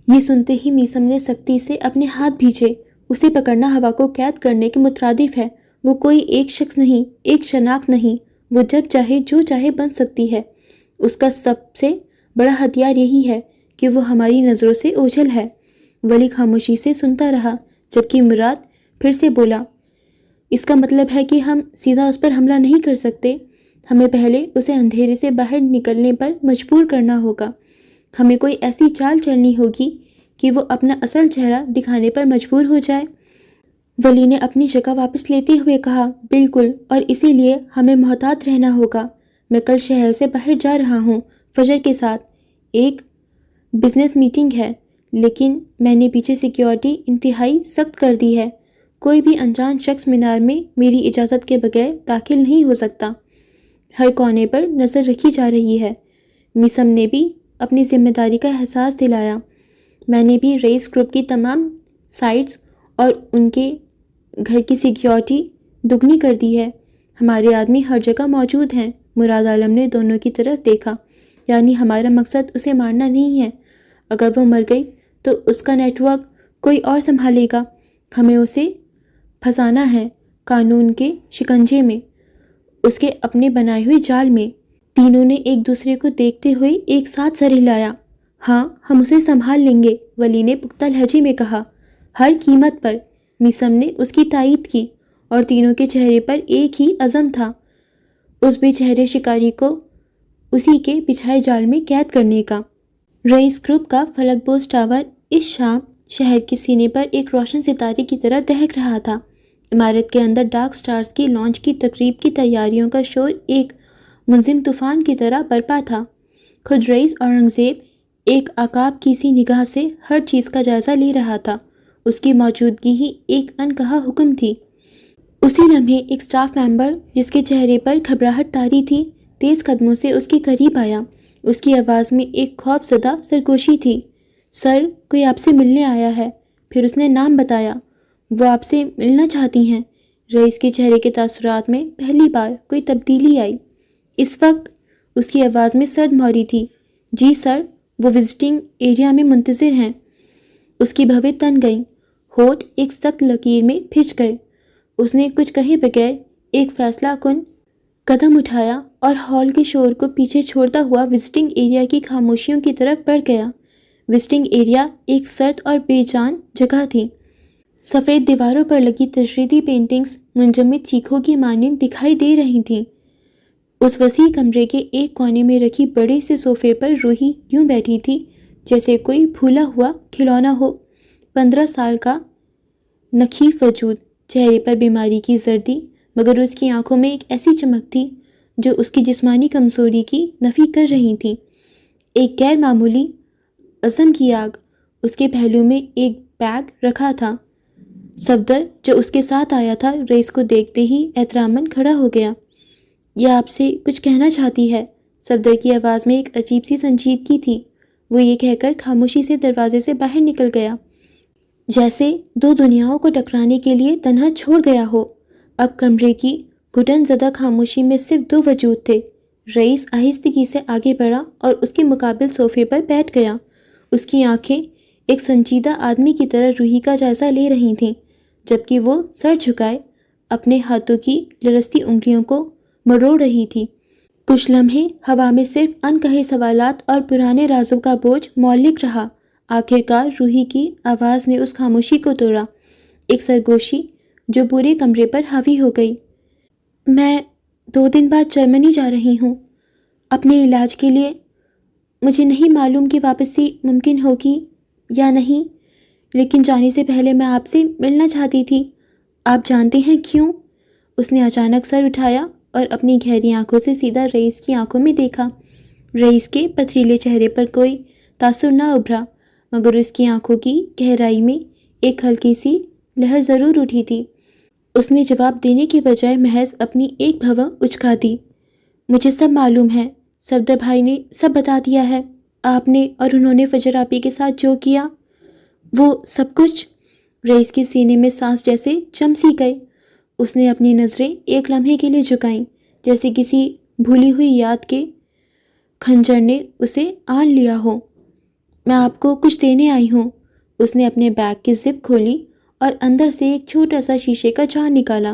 یہ سنتے ہی میثم نے سختی سے اپنے ہاتھ بھینچے۔ اسے پکڑنا ہوا کو قید کرنے کے مترادف ہے۔ وہ کوئی ایک شخص نہیں، ایک شناخت نہیں، وہ جب چاہے جو چاہے بن سکتی ہے۔ اس کا سب سے بڑا ہتھیار یہی ہے کہ وہ ہماری نظروں سے اوجھل ہے۔ ولی خاموشی سے سنتا رہا جبکہ مراد پھر سے بولا، اس کا مطلب ہے کہ ہم سیدھا اس پر حملہ نہیں کر سکتے۔ ہمیں پہلے اسے اندھیرے سے باہر نکلنے پر مجبور کرنا ہوگا۔ ہمیں کوئی ایسی چال چلنی ہوگی کہ وہ اپنا اصل چہرہ دکھانے پر مجبور ہو جائے۔ ولی نے اپنی جگہ واپس لیتے ہوئے کہا، بالکل، اور اسی لیے ہمیں محتاط رہنا ہوگا۔ میں کل شہر سے باہر جا رہا ہوں فجر کے ساتھ۔ ایک بزنس میٹنگ ہے، لیکن میں نے پیچھے سیکیورٹی انتہائی سخت کر دی ہے۔ کوئی بھی انجان شخص مینار میں میری اجازت کے بغیر داخل نہیں ہو سکتا۔ ہر کونے پر نظر رکھی جا رہی ہے۔ میثم نے بھی اپنی ذمہ داری کا احساس دلایا۔ میں نے بھی رئیس گروپ کی تمام سائٹس اور ان کے گھر کی سیکیورٹی دگنی کر دی ہے۔ ہمارے آدمی ہر جگہ موجود ہیں۔ مراد عالم نے دونوں کی طرف دیکھا۔ یعنی ہمارا مقصد اسے مارنا نہیں ہے۔ اگر وہ مر گئی تو اس کا نیٹ ورک کوئی اور سنبھالے گا۔ ہمیں اسے پھنسانا ہے قانون کے شکنجے میں، اس کے اپنے بنائے ہوئے جال میں۔ تینوں نے ایک دوسرے کو دیکھتے ہوئے ایک ساتھ سر ہلایا۔ ہاں، ہم اسے سنبھال لیں گے، ولی نے پختہ لہجے میں کہا۔ ہر قیمت پر، میثم نے اس کی تائید کی، اور تینوں کے چہرے پر ایک ہی عزم تھا، اس بے چہرے شکاری کو اسی کے بچھائے جال میں قید کرنے کا۔ رئیس گروپ کا فلک بوز ٹاور اس شام شہر کے سینے پر ایک روشن ستارے کی طرح دہک رہا تھا۔ عمارت کے اندر ڈارک سٹارز کی لانچ کی تقریب کی تیاریوں کا شور ایک منظم طوفان کی طرح برپا تھا۔ خود رئیس اورنگزیب ایک عقاب کی سی نگاہ سے ہر چیز کا جائزہ لے رہا تھا۔ اس کی موجودگی ہی ایک انکہا حکم تھی۔ اسی لمحے ایک سٹاف ممبر جس کے چہرے پر گھبراہٹ طاری تھی تیز قدموں سے اس کے قریب آیا۔ اس کی آواز میں ایک خوف زدہ سرگوشی تھی۔ سر، کوئی آپ سے ملنے آیا ہے۔ پھر اس نے نام بتایا۔ وہ آپ سے ملنا چاہتی ہیں۔ رئیس کے چہرے کے تاثرات میں پہلی بار کوئی تبدیلی آئی۔ اس وقت اس کی آواز میں سرد مہری تھی۔ جی سر، وہ وزٹنگ ایریا میں منتظر ہیں۔ اس کی بھویں تن گئیں، ہونٹ ایک سخت لکیر میں پھنچ گئے۔ اس نے کچھ کہے بغیر ایک فیصلہ کن قدم اٹھایا اور ہال کے شور کو پیچھے چھوڑتا ہوا وزٹنگ ایریا کی خاموشیوں کی طرف بڑھ گیا۔ وزٹنگ ایریا ایک سرد اور بے جان جگہ تھی۔ سفید دیواروں پر لگی تشریحی پینٹنگز منجمد چیخوں کی مانند دکھائی دے رہی تھیں۔ اس وسیع کمرے کے ایک کونے میں رکھی بڑے سے صوفے پر روحی یوں بیٹھی تھی جیسے کوئی بھولا ہوا کھلونا ہو۔ 15 سال کا نحیف وجود، چہرے پر بیماری کی زردی، مگر اس کی آنکھوں میں ایک ایسی چمک تھی جو اس کی جسمانی کمزوری کی نفی کر رہی تھی۔ ایک غیر معمولی عزم کی آگ۔ اس کے پہلو میں ایک بیگ رکھا تھا۔ صفدر جو اس کے ساتھ آیا تھا رئیس کو دیکھتے ہی احتراماً کھڑا ہو گیا۔ یہ آپ سے کچھ کہنا چاہتی ہے۔ صفدر کی آواز میں ایک عجیب سی سنجیدگی تھی۔ وہ یہ کہہ کر خاموشی سے دروازے سے باہر نکل گیا، جیسے دو دنیاؤں کو ٹکرانے کے لیے تنہا چھوڑ گیا ہو۔ اب کمرے کی گھٹن زدہ خاموشی میں صرف دو وجود تھے۔ رئیس آہستگی سے آگے بڑھا اور اس کے مقابل صوفے پر بیٹھ گیا۔ اس کی آنکھیں ایک سنجیدہ آدمی کی طرح روحی کا جائزہ لے رہی تھیں، جبکہ وہ سر جھکائے اپنے ہاتھوں کی لرزتی انگلیوں کو مروڑ رہی تھی۔ کچھ لمحے ہوا میں صرف ان کہے سوالات اور پرانے رازوں کا بوجھ معلق رہا۔ آخرکار روحی کی آواز نے اس خاموشی کو توڑا، ایک سرگوشی جو پورے کمرے پر حاوی ہو گئی۔ میں 2 دن بعد جرمنی جا رہی ہوں اپنے علاج کے لیے۔ مجھے نہیں معلوم کہ واپسی ممکن ہوگی یا نہیں، لیکن جانے سے پہلے میں آپ سے ملنا چاہتی تھی۔ آپ جانتے ہیں کیوں؟ اس نے اچانک سر اٹھایا اور اپنی گہری آنکھوں سے سیدھا رئیس کی آنکھوں میں دیکھا۔ رئیس کے پتھریلے چہرے پر کوئی تاثر نہ ابھرا، مگر اس کی آنکھوں کی گہرائی میں ایک ہلکی سی لہر ضرور اٹھی تھی۔ اس نے جواب دینے کے بجائے محض اپنی ایک بھویں اچکا دی۔ مجھے سب معلوم ہے، صفدر بھائی نے سب بتا دیا ہے۔ آپ نے اور انہوں نے فجر آپی کے ساتھ جو کیا، وہ سب کچھ۔ رئیس کے سینے میں سانس جیسے جم سی گئی۔ اس نے اپنی نظریں ایک لمحے کے لیے جھکائیں، جیسے کسی بھولی ہوئی یاد کے کھنجر نے اسے آن لیا ہو۔ میں آپ کو کچھ دینے آئی ہوں۔ اس نے اپنے بیگ کی زپ کھولی اور اندر سے ایک چھوٹا سا شیشے کا جار نکالا۔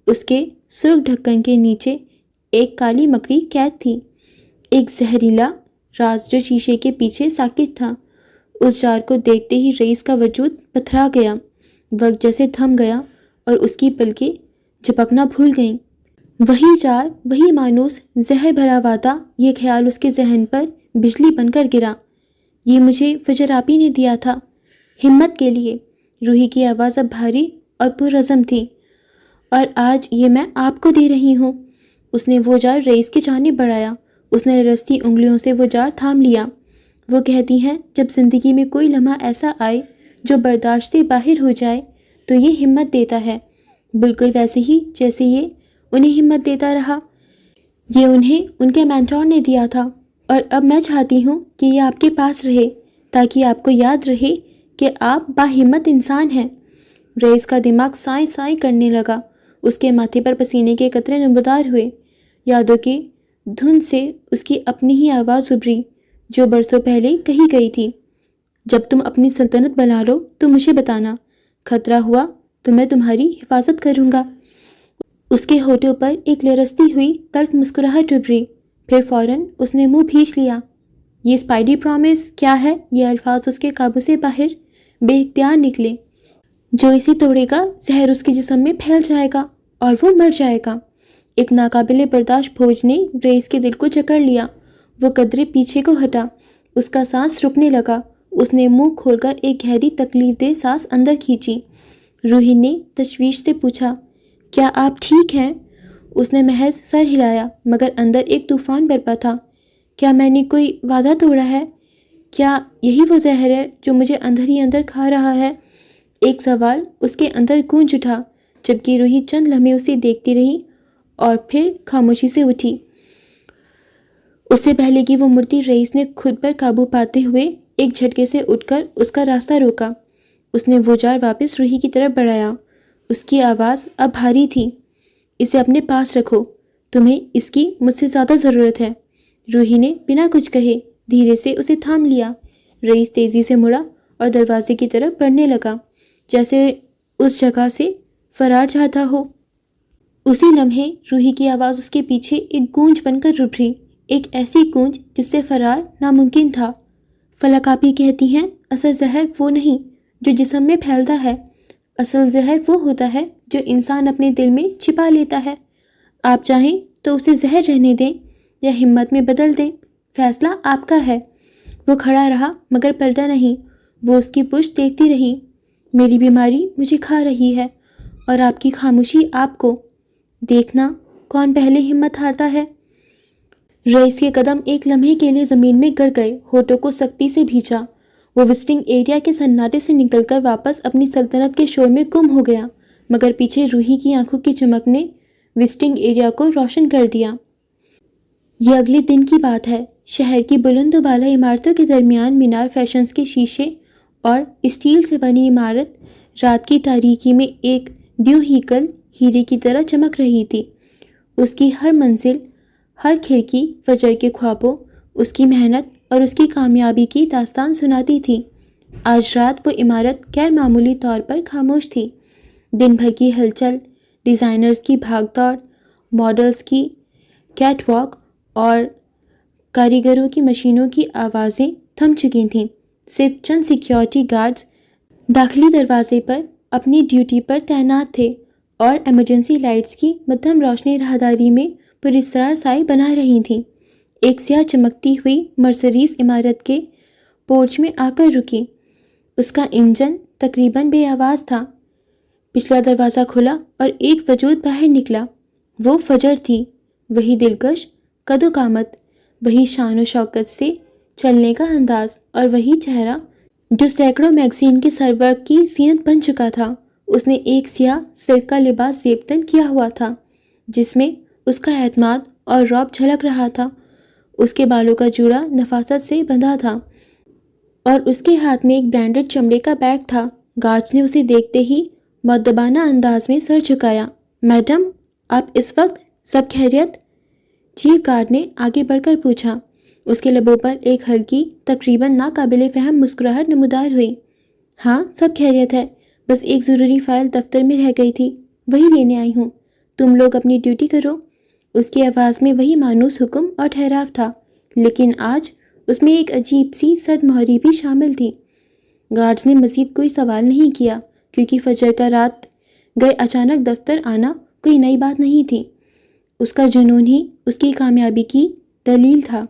اس کے سرخ ڈھکن کے نیچے ایک کالی مکڑی قید تھی، ایک زہریلا راز جو شیشے کے پیچھے ساکت تھا۔ اس جار کو دیکھتے ہی رئیس کا وجود پتھرا گیا، وقت جیسے تھم گیا اور اس کی پلکیں جھپکنا بھول گئیں۔ وہی جار، وہی مانوس زہر بھرا وعدہ، یہ خیال اس کے ذہن پر بجلی بن کر گرا۔ یہ مجھے فجر آپی نے دیا تھا، ہمت کے لیے۔ روحی کی آواز اب بھاری اور پرعزم تھی۔ اور آج یہ میں آپ کو دے رہی ہوں۔ اس نے وہ جار رئیس کی جانب بڑھایا۔ اس نے لرزتی انگلیوں سے وہ جار تھام لیا۔ وہ کہتی ہیں جب زندگی میں کوئی لمحہ ایسا آئے جو برداشت سے باہر ہو جائے تو یہ ہمت دیتا ہے، بالکل ویسے ہی جیسے یہ انہیں ہمت دیتا رہا۔ یہ انہیں ان کے مینٹور نے دیا تھا، اور اب میں چاہتی ہوں کہ یہ آپ کے پاس رہے تاکہ آپ کو یاد رہے کہ آپ باہمت انسان ہیں۔ رئیس کا دماغ سائیں سائیں کرنے لگا۔ اس کے ماتھے پر پسینے کے قطرے نمودار ہوئے۔ یادوں کی دھند سے اس کی اپنی ہی آواز ابھری جو برسوں پہلے کہی گئی تھی، جب تم اپنی سلطنت بنا لو تو مجھے بتانا، خطرہ ہوا تو میں تمہاری حفاظت کروں گا۔ اس کے ہونٹوں پر ایک لرزتی ہوئی تلخ مسکراہٹ ابھری، پھر فوراً اس نے منہ بھینچ لیا۔ یہ اسپائڈی پرامس کیا ہے؟ یہ الفاظ اس کے قابو سے باہر بے اختیار نکلے۔ جو اسے توڑے گا زہر اس کے جسم میں پھیل جائے گا اور وہ مر جائے گا۔ ایک ناقابل برداشت بوجھ نے رئیس کے دل کو جکڑ لیا۔ وہ قدرے پیچھے کو ہٹا، اس کا سانس رکنے لگا۔ اس نے منہ کھول کر ایک گہری تکلیف دہ سانس اندر کھینچی۔ روحی نے تشویش سے پوچھا، کیا آپ ٹھیک ہیں؟ اس نے محض سر ہلایا، مگر اندر ایک طوفان برپا تھا۔ کیا میں نے کوئی وعدہ توڑا ہے؟ کیا یہی وہ زہر ہے جو مجھے اندر ہی اندر کھا رہا ہے؟ ایک سوال اس کے اندر گونج اٹھا، جبکہ روحی چند لمحے اسے دیکھتی رہی اور پھر خاموشی سے اٹھی۔ اس سے پہلے کہ وہ مڑتی، رئیس نے خود پر قابو پاتے ہوئے ایک جھٹکے سے اٹھ کر اس کا راستہ روکا۔ اس نے وہ جار واپس روحی کی طرف بڑھایا۔ اس کی آواز اب بھاری تھی، اسے اپنے پاس رکھو، تمہیں اس کی مجھ سے زیادہ ضرورت ہے۔ روحی نے بنا کچھ کہے دھیرے سے اسے تھام لیا۔ رئیس تیزی سے مڑا اور دروازے کی طرف بڑھنے لگا، جیسے اس جگہ سے فرار چاہتا ہو۔ اسی لمحے روحی کی آواز اس کے پیچھے ایک گونج بن کر ابھری، ایک ایسی گونج جس سے فرار ناممکن تھا۔ فلک آپی کہتی ہیں اصل زہر وہ نہیں جو جسم میں پھیلتا ہے، اصل زہر وہ ہوتا ہے جو انسان اپنے دل میں چھپا لیتا ہے۔ آپ چاہیں تو اسے زہر رہنے دیں یا ہمت میں بدل دیں، فیصلہ آپ کا ہے۔ وہ کھڑا رہا مگر پلٹا نہیں۔ وہ اس کی پشت دیکھتی رہی۔ میری بیماری مجھے کھا رہی ہے اور آپ کی خاموشی آپ کو۔ دیکھنا کون پہلے ہمت ہارتا ہے۔ رئیس کے قدم ایک لمحے کے لیے زمین میں گر گئے، ہونٹوں کو سختی سے بھینچا۔ وہ وزٹنگ ایریا کے سناٹے سے نکل کر واپس اپنی سلطنت کے شور میں گم ہو گیا، مگر پیچھے روحی کی آنکھوں کی چمک نے وزٹنگ ایریا کو روشن کر دیا۔ یہ اگلے دن کی بات ہے۔ شہر کی بلند و بالا عمارتوں کے درمیان مینار فیشنز کے شیشے اور اسٹیل سے بنی عمارت رات کی تاریکی میں ایک دیو ہیکل ہیرے کی طرح چمک رہی تھی۔ اس کی ہر منزل، ہر کھڑکی فجر کے خوابوں، اس کی محنت اور اس کی کامیابی کی داستان سناتی تھی۔ آج رات وہ عمارت غیر معمولی طور پر خاموش تھی۔ دن بھر کی ہلچل، ڈیزائنرز کی بھاگ دوڑ، ماڈلز کی کیٹ واک اور کاریگروں کی مشینوں کی آوازیں تھم چکی تھیں۔ صرف چند سیکیورٹی گارڈز داخلی دروازے پر اپنی ڈیوٹی پر تعینات تھے اور ایمرجنسی لائٹس کی مدھم روشنی راہداری میں پراسرار سائے بنا رہی تھیں۔ ایک سیاہ چمکتی ہوئی مرسڈیز عمارت کے پورچ میں آ کر رکی۔ اس کا انجن تقریباً بے آواز تھا۔ پچھلا دروازہ کھلا اور ایک وجود باہر نکلا۔ وہ فجر تھی، وہی دلکش قد و قامت، وہی شان و شوکت سے چلنے کا انداز، اور وہی چہرہ جو سینکڑوں میگزین کے سرورق کی زینت بن چکا تھا۔ اس نے ایک سیاہ سلک کا لباس زیب تن کیا ہوا تھا جس میں اس کا اعتماد اور رعب جھلک رہا تھا۔ اس کے بالوں کا جوڑا نفاست سے بندھا تھا اور اس کے ہاتھ میں ایک برانڈڈ چمڑے کا بیگ تھا۔ گارڈز نے اسے دیکھتے ہی مؤدبانہ انداز میں سر جھکایا۔ میڈم، آپ اس وقت سب خیریت؟ چیف گارڈ نے آگے بڑھ کر پوچھا۔ اس کے لبوں پر ایک ہلکی، تقریباً ناقابل فہم مسکراہٹ نمودار ہوئی۔ ہاں، سب خیریت ہے، بس ایک ضروری فائل دفتر میں رہ گئی تھی، وہی لینے آئی ہوں۔ تم لوگ اپنی ڈیوٹی کرو۔ اس کی آواز میں وہی مانوس حکم اور ٹھہراو تھا، لیکن آج اس میں ایک عجیب سی سرد مہری بھی شامل تھی۔ گارڈز نے مزید کوئی سوال نہیں کیا کیونکہ فجر کا رات گئے اچانک دفتر آنا کوئی نئی بات نہیں تھی۔ اس کا جنون ہی اس کی کامیابی کی دلیل تھا۔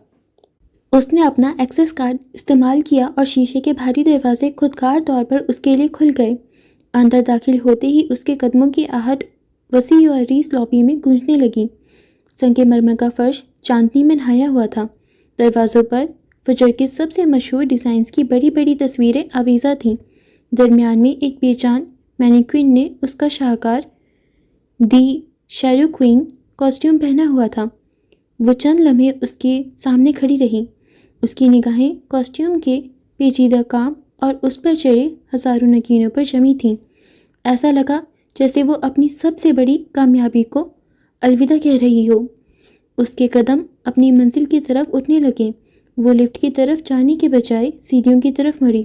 اس نے اپنا ایکسیس کارڈ استعمال کیا اور شیشے کے بھاری دروازے خودکار طور پر اس کے لیے کھل گئے۔ اندر داخل ہوتے ہی اس کے قدموں کی آہٹ وسیع و عریض لابی میں گونجنے لگی۔ سنگ مرمر کا فرش چاندنی میں نہایا ہوا تھا۔ دروازوں پر فجر کے سب سے مشہور ڈیزائنز کی بڑی بڑی تصویریں آویزاں تھیں۔ درمیان میں ایک بے جان مینیکوئن نے اس کا شاہکار دی شیڈو کوئین کاسٹیوم پہنا ہوا تھا۔ وہ چند لمحے اس کے سامنے کھڑی رہی۔ اس کی نگاہیں کاسٹیوم کے پیچیدہ کام اور اس پر چڑھے ہزاروں نگینوں پر جمی تھیں۔ ایسا لگا جیسے وہ اپنی سب سے بڑی کامیابی کو الوداع کہہ رہی ہو۔ اس کے قدم اپنی منزل کی طرف اٹھنے لگے۔ وہ لفٹ کی طرف جانے کے بجائے سیڑھیوں کی طرف مڑی۔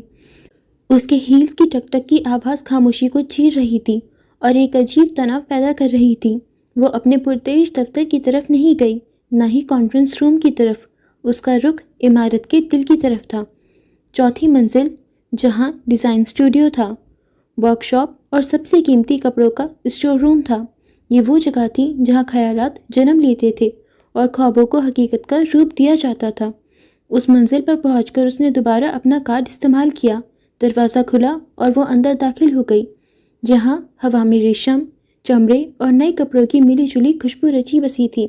اس کے ہیلز کی ٹک ٹک کی آواز خاموشی کو چیر رہی تھی اور ایک عجیب تناؤ پیدا کر رہی تھی۔ وہ اپنے پرتیش دفتر کی طرف نہیں گئی، نہ ہی کانفرنس روم کی طرف۔ اس کا رخ عمارت کے دل کی طرف تھا، چوتھی منزل، جہاں ڈیزائن اسٹوڈیو تھا، ورک شاپ اور سب سے قیمتی کپڑوں کا اسٹور روم تھا۔ یہ وہ جگہ تھی جہاں خیالات جنم لیتے تھے اور خوابوں کو حقیقت کا روپ دیا جاتا تھا۔ اس منزل پر پہنچ کر اس نے دوبارہ اپنا کارڈ استعمال کیا۔ دروازہ کھلا اور وہ اندر داخل ہو گئی۔ یہاں ہوا میں ریشم، چمڑے اور نئے کپڑوں کی ملی جلی خوشبو رچی بسی تھی۔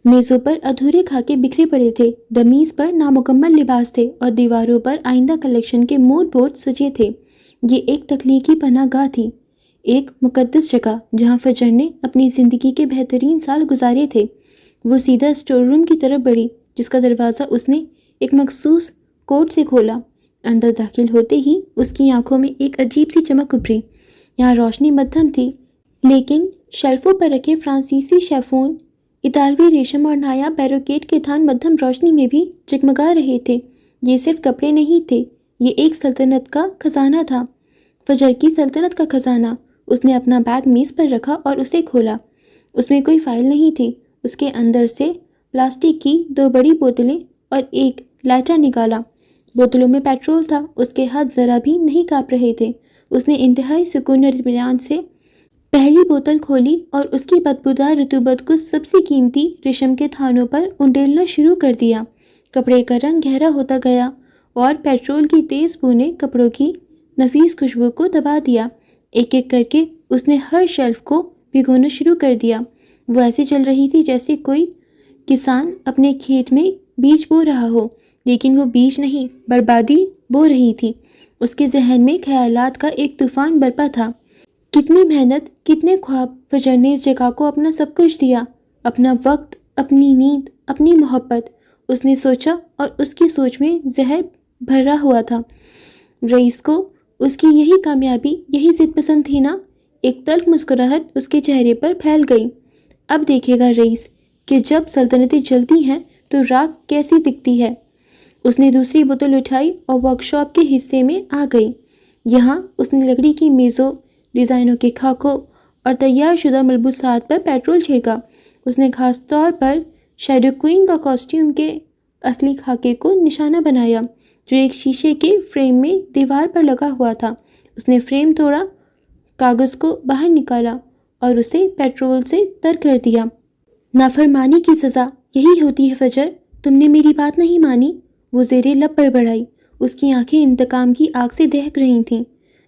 میزوں پر ادھورے خاکے بکھرے پڑے تھے، ڈمیز پر نامکمل لباس تھے اور دیواروں پر آئندہ کلیکشن کے موڈ بورڈ سجے تھے۔ یہ ایک تخلیقی پناہ گاہ تھی، ایک مقدس جگہ جہاں فجر نے اپنی زندگی کے بہترین سال گزارے تھے۔ وہ سیدھا اسٹور روم کی طرف بڑھی، جس کا دروازہ اس نے ایک مخصوص کوڈ سے کھولا۔ اندر داخل ہوتے ہی اس کی آنکھوں میں ایک عجیب سی چمک ابھری۔ یہاں روشنی مدھم تھی، لیکن شیلفوں پر رکھے فرانسیسی شیفون، اطالوی ریشم اور نایاب بیروکیٹ کے تھان مدھم روشنی میں بھی جگمگا رہے تھے۔ یہ صرف کپڑے نہیں تھے، یہ ایک سلطنت کا خزانہ تھا، فجر کی سلطنت کا خزانہ۔ اس نے اپنا بیگ میز پر رکھا اور اسے کھولا۔ اس میں کوئی فائل نہیں تھی۔ اس کے اندر سے پلاسٹک کی 2 بڑی بوتلیں اور ایک لائٹر نکالا۔ بوتلوں میں پیٹرول تھا۔ اس کے ہاتھ ذرا بھی نہیں کانپ رہے تھے۔ اس نے انتہائی سکون اور اطمینان سے پہلی بوتل کھولی اور اس کی بدبودار رطوبت کو سب سے قیمتی ریشم کے تھانوں پر انڈیلنا شروع کر دیا۔ کپڑے کا رنگ گہرا ہوتا گیا اور پیٹرول کی تیز بو نے کپڑوں کی نفیس خوشبو کو دبا دیا۔ ایک ایک کر کے اس نے ہر شیلف کو بھگونا شروع کر دیا۔ وہ ایسے چل رہی تھی جیسے کوئی کسان اپنے کھیت میں بیج بو رہا ہو، لیکن وہ بیج نہیں، بربادی بو رہی تھی۔ اس کے ذہن میں خیالات کا ایک طوفان برپا تھا۔ کتنی محنت، کتنے خواب! فجر نے اس جگہ کو اپنا سب کچھ دیا، اپنا وقت، اپنی نیند، اپنی محبت۔ اس نے سوچا اور اس کی سوچ میں زہر بھرا ہوا تھا۔ رئیس کو اس کی یہی کامیابی، یہی ضد پسند تھی نا؟ ایک تلخ مسکراہٹ اس کے چہرے پر پھیل گئی۔ اب دیکھے گا رئیس کہ جب سلطنتیں جلتی ہیں تو راکھ کیسی دکھتی ہے۔ اس نے دوسری بوتل اٹھائی اور ورک شاپ کے حصے میں آ گئی۔ یہاں اس نے لکڑی کی میزوں، ڈیزائنوں کے خاکوں اور تیار شدہ ملبوسات پر پیٹرول چھڑکا۔ اس نے خاص طور پر شیڈو کوئن کا کاسٹیوم کے اصلی خاکے کو نشانہ بنایا جو ایک شیشے کے فریم میں دیوار پر لگا ہوا تھا۔ اس نے فریم توڑا، کاغذ کو باہر نکالا اور اسے پیٹرول سے تر کر دیا۔ نافرمانی کی سزا یہی ہوتی ہے فجر، تم نے میری بات نہیں مانی، وہ زیر لب بڑبڑائی۔ اس کی آنکھیں انتقام کی آگ سے دہک رہی تھیں۔